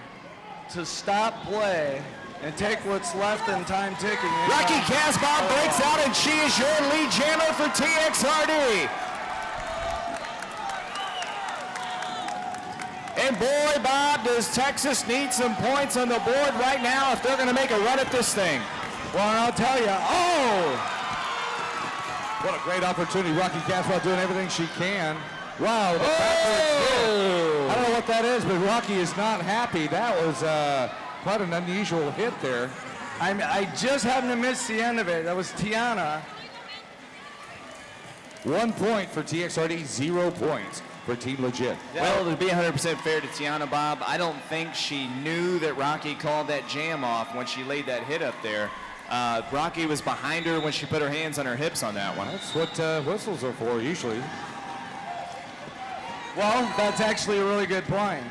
to stop play and take what's left in time ticking. Rocky Casbah breaks out, and she is your lead jammer for TXRD. And boy, Bob, does Texas need some points on the board right now if they're going to make a run at this thing. Well, and I'll tell you, What a great opportunity. Rocky Caswell doing everything she can. Wow, the backward kick. I don't know what that is, but Rocky is not happy. That was quite an unusual hit there. I just happened to miss the end of it. That was Tiana. 1 point for TXRD, 0 points for Team Legit. Well, to be 100% fair to Tiana, Bob, I don't think she knew that Rocky called that jam off when she laid that hit up there. Rocky was behind her when she put her hands on her hips on that one. That's what whistles are for usually. Well, that's actually a really good point.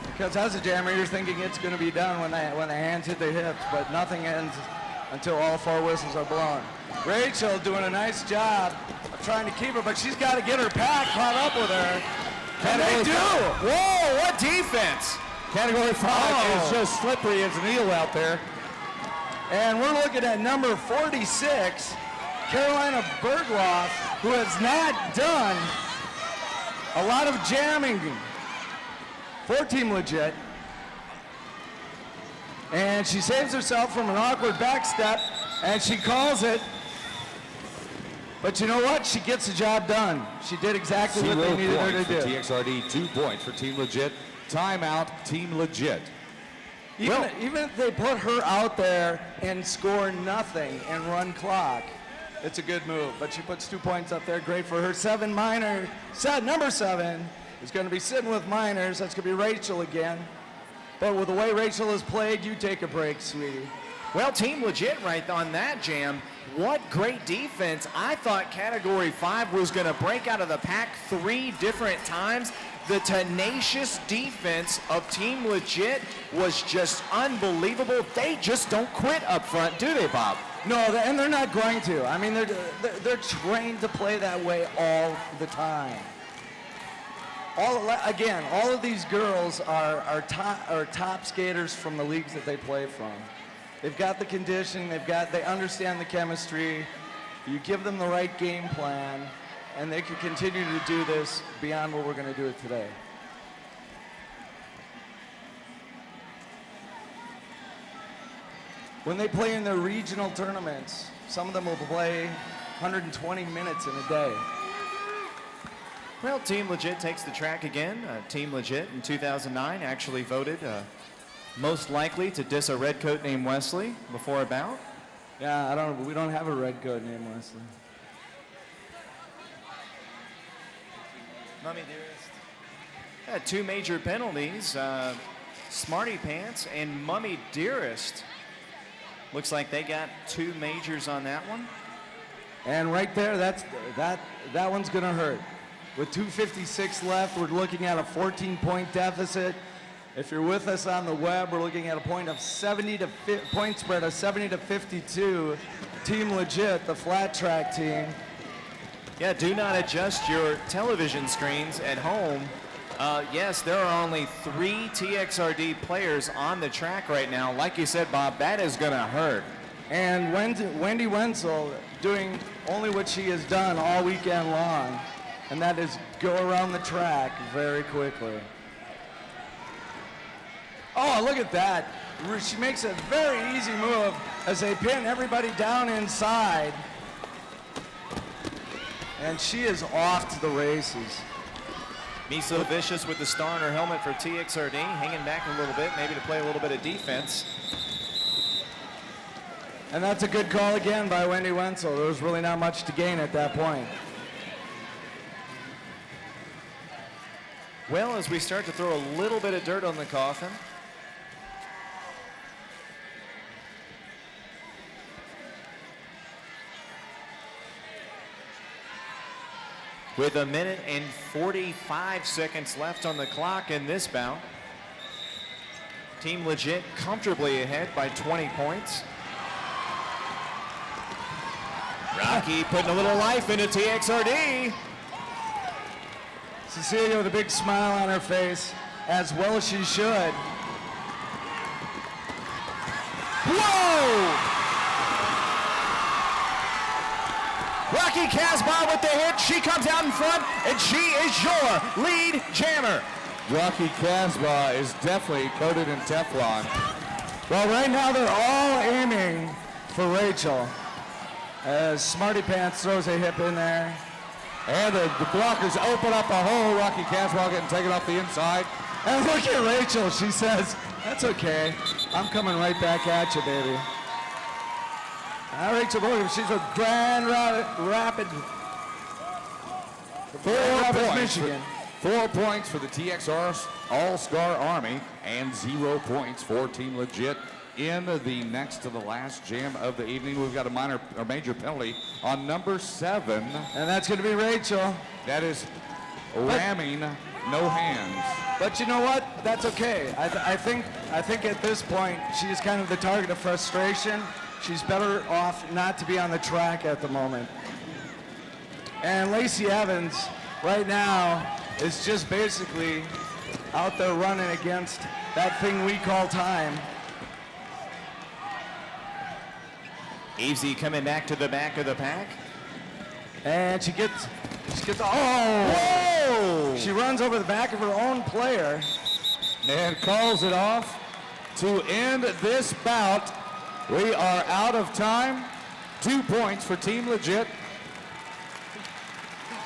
Because as a jammer, you're thinking it's going to be done when the hands hit the hips, but nothing ends until all 4 whistles are blown. Rachel doing a nice job of trying to keep her, but she's got to get her pack caught up with her. And they do! Whoa, what defense! Category 5 is just slippery as an eel out there. And we're looking at number 46, Carolina Bergloff, who has not done a lot of jamming for Team Legit. And she saves herself from an awkward back step And she calls it. But you know what? She gets the job done. She did exactly what they needed her to do. TXRD, 2 points for Team Legit. Timeout, Team Legit. Even if they put her out there and score nothing and run clock, it's a good move. But she puts 2 points up there. Great for her. Number 7 is going to be sitting with minors. That's going to be Rachel again. But with the way Rachel has played, you take a break, sweetie. Well, Team Legit right on that jam. What great defense. I thought Category 5 was going to break out of the pack 3 different times. The tenacious defense of Team Legit was just unbelievable. They just don't quit up front, do they, Bob? No, and they're not going to. I mean, they're trained to play that way all the time. All of these girls are top skaters from the leagues that they play from. They've got the conditioning, they understand the chemistry. You give them the right game plan, and they can continue to do this beyond what we're going to do it today. When they play in their regional tournaments, some of them will play 120 minutes in a day. Well, Team Legit takes the track again. Team Legit in 2009 actually voted most likely to diss a redcoat named Wesley before a bout. Yeah, we don't have a redcoat named Wesley. Mummy Dearest. Had 2 major penalties. Smarty Pants and Mummy Dearest. Looks like they got 2 majors on that one. And right there, that one's gonna hurt. With 2:56 left, we're looking at a 14-point deficit. If you're with us on the web, we're looking at a point spread of 70 to 52. Team Legit, the flat track team. Yeah, do not adjust your television screens at home. Yes, there are only 3 TXRD players on the track right now. Like you said, Bob, that is going to hurt. And Wendy Wenzel doing only what she has done all weekend long, and that is go around the track very quickly. Oh, look at that. She makes a very easy move as they pin everybody down inside. And she is off to the races. Miso Vicious with the star on her helmet for TXRD, hanging back a little bit, maybe to play a little bit of defense. And that's a good call again by Wendy Wenzel. There was really not much to gain at that point. Well, as we start to throw a little bit of dirt on the coffin, with 1 minute and 45 seconds left on the clock in this bout. Team Legit comfortably ahead by 20 points. Rocky putting a little life into TXRD. Cecilia with a big smile on her face, as well as she should. Whoa! Rocky Casbah with the hit. She comes out in front, and she is your lead jammer. Rocky Casbah is definitely coated in Teflon. Well, right now they're all aiming for Rachel. As Smarty Pants throws a hip in there. And the blockers open up a hole. Rocky Casbah getting taken off the inside. And look at Rachel. She says, that's okay. I'm coming right back at you, baby. Rachel Morgan, she's with Grand Rapids, 4 points, Michigan. 4 points for the TXR All-Star Army and 0 points for Team Legit. In the next to the last jam of the evening, we've got a major penalty on number 7. And that's going to be Rachel. That is ramming, no hands. But you know what? That's okay. I think at this point, she's kind of the target of frustration. She's better off not to be on the track at the moment. And Lacey Evans, right now, is just basically out there running against that thing we call time. Evesy coming back to the back of the pack. And she gets, oh! Whoa! She runs over the back of her own player. And calls it off to end this bout. We are out of time. 2 points for Team Legit.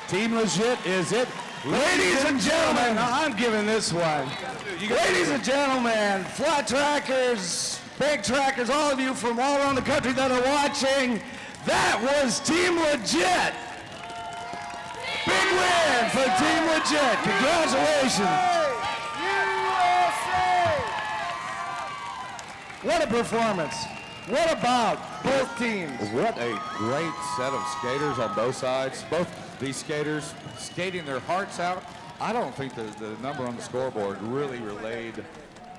Team Legit is it. Ladies and gentlemen, I'm giving this one. Ladies and gentlemen, flat trackers, big trackers, all of you from all around the country that are watching, that was Team Legit. Big win for Team Legit. Congratulations. What a performance. What about both teams? What a great set of skaters on both sides. Both these skaters skating their hearts out. I don't think the number on the scoreboard really relayed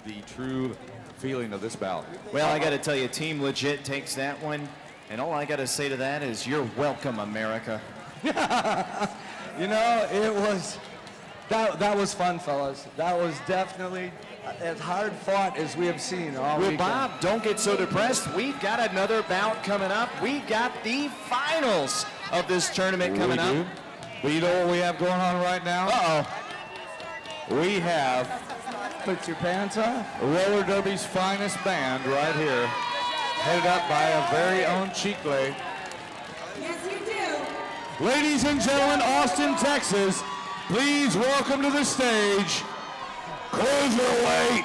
the true feeling of this bout. Well, I got to tell you, Team Legit takes that one, and all I got to say to that is, you're welcome, America. You know, it was, that was fun, fellas. That was definitely as hard fought as we have seen all Well, weekend. Bob, don't get so depressed. We've got another bout coming up. We've got the finals of this tournament coming We up. do. But you know what we have going on right now? Uh-oh. We have Put your pants on. Roller Derby's finest band right here, headed up by our very own Chicle. Yes, you do. Ladies and gentlemen, Austin, Texas, please welcome to the stage, Cruiserweight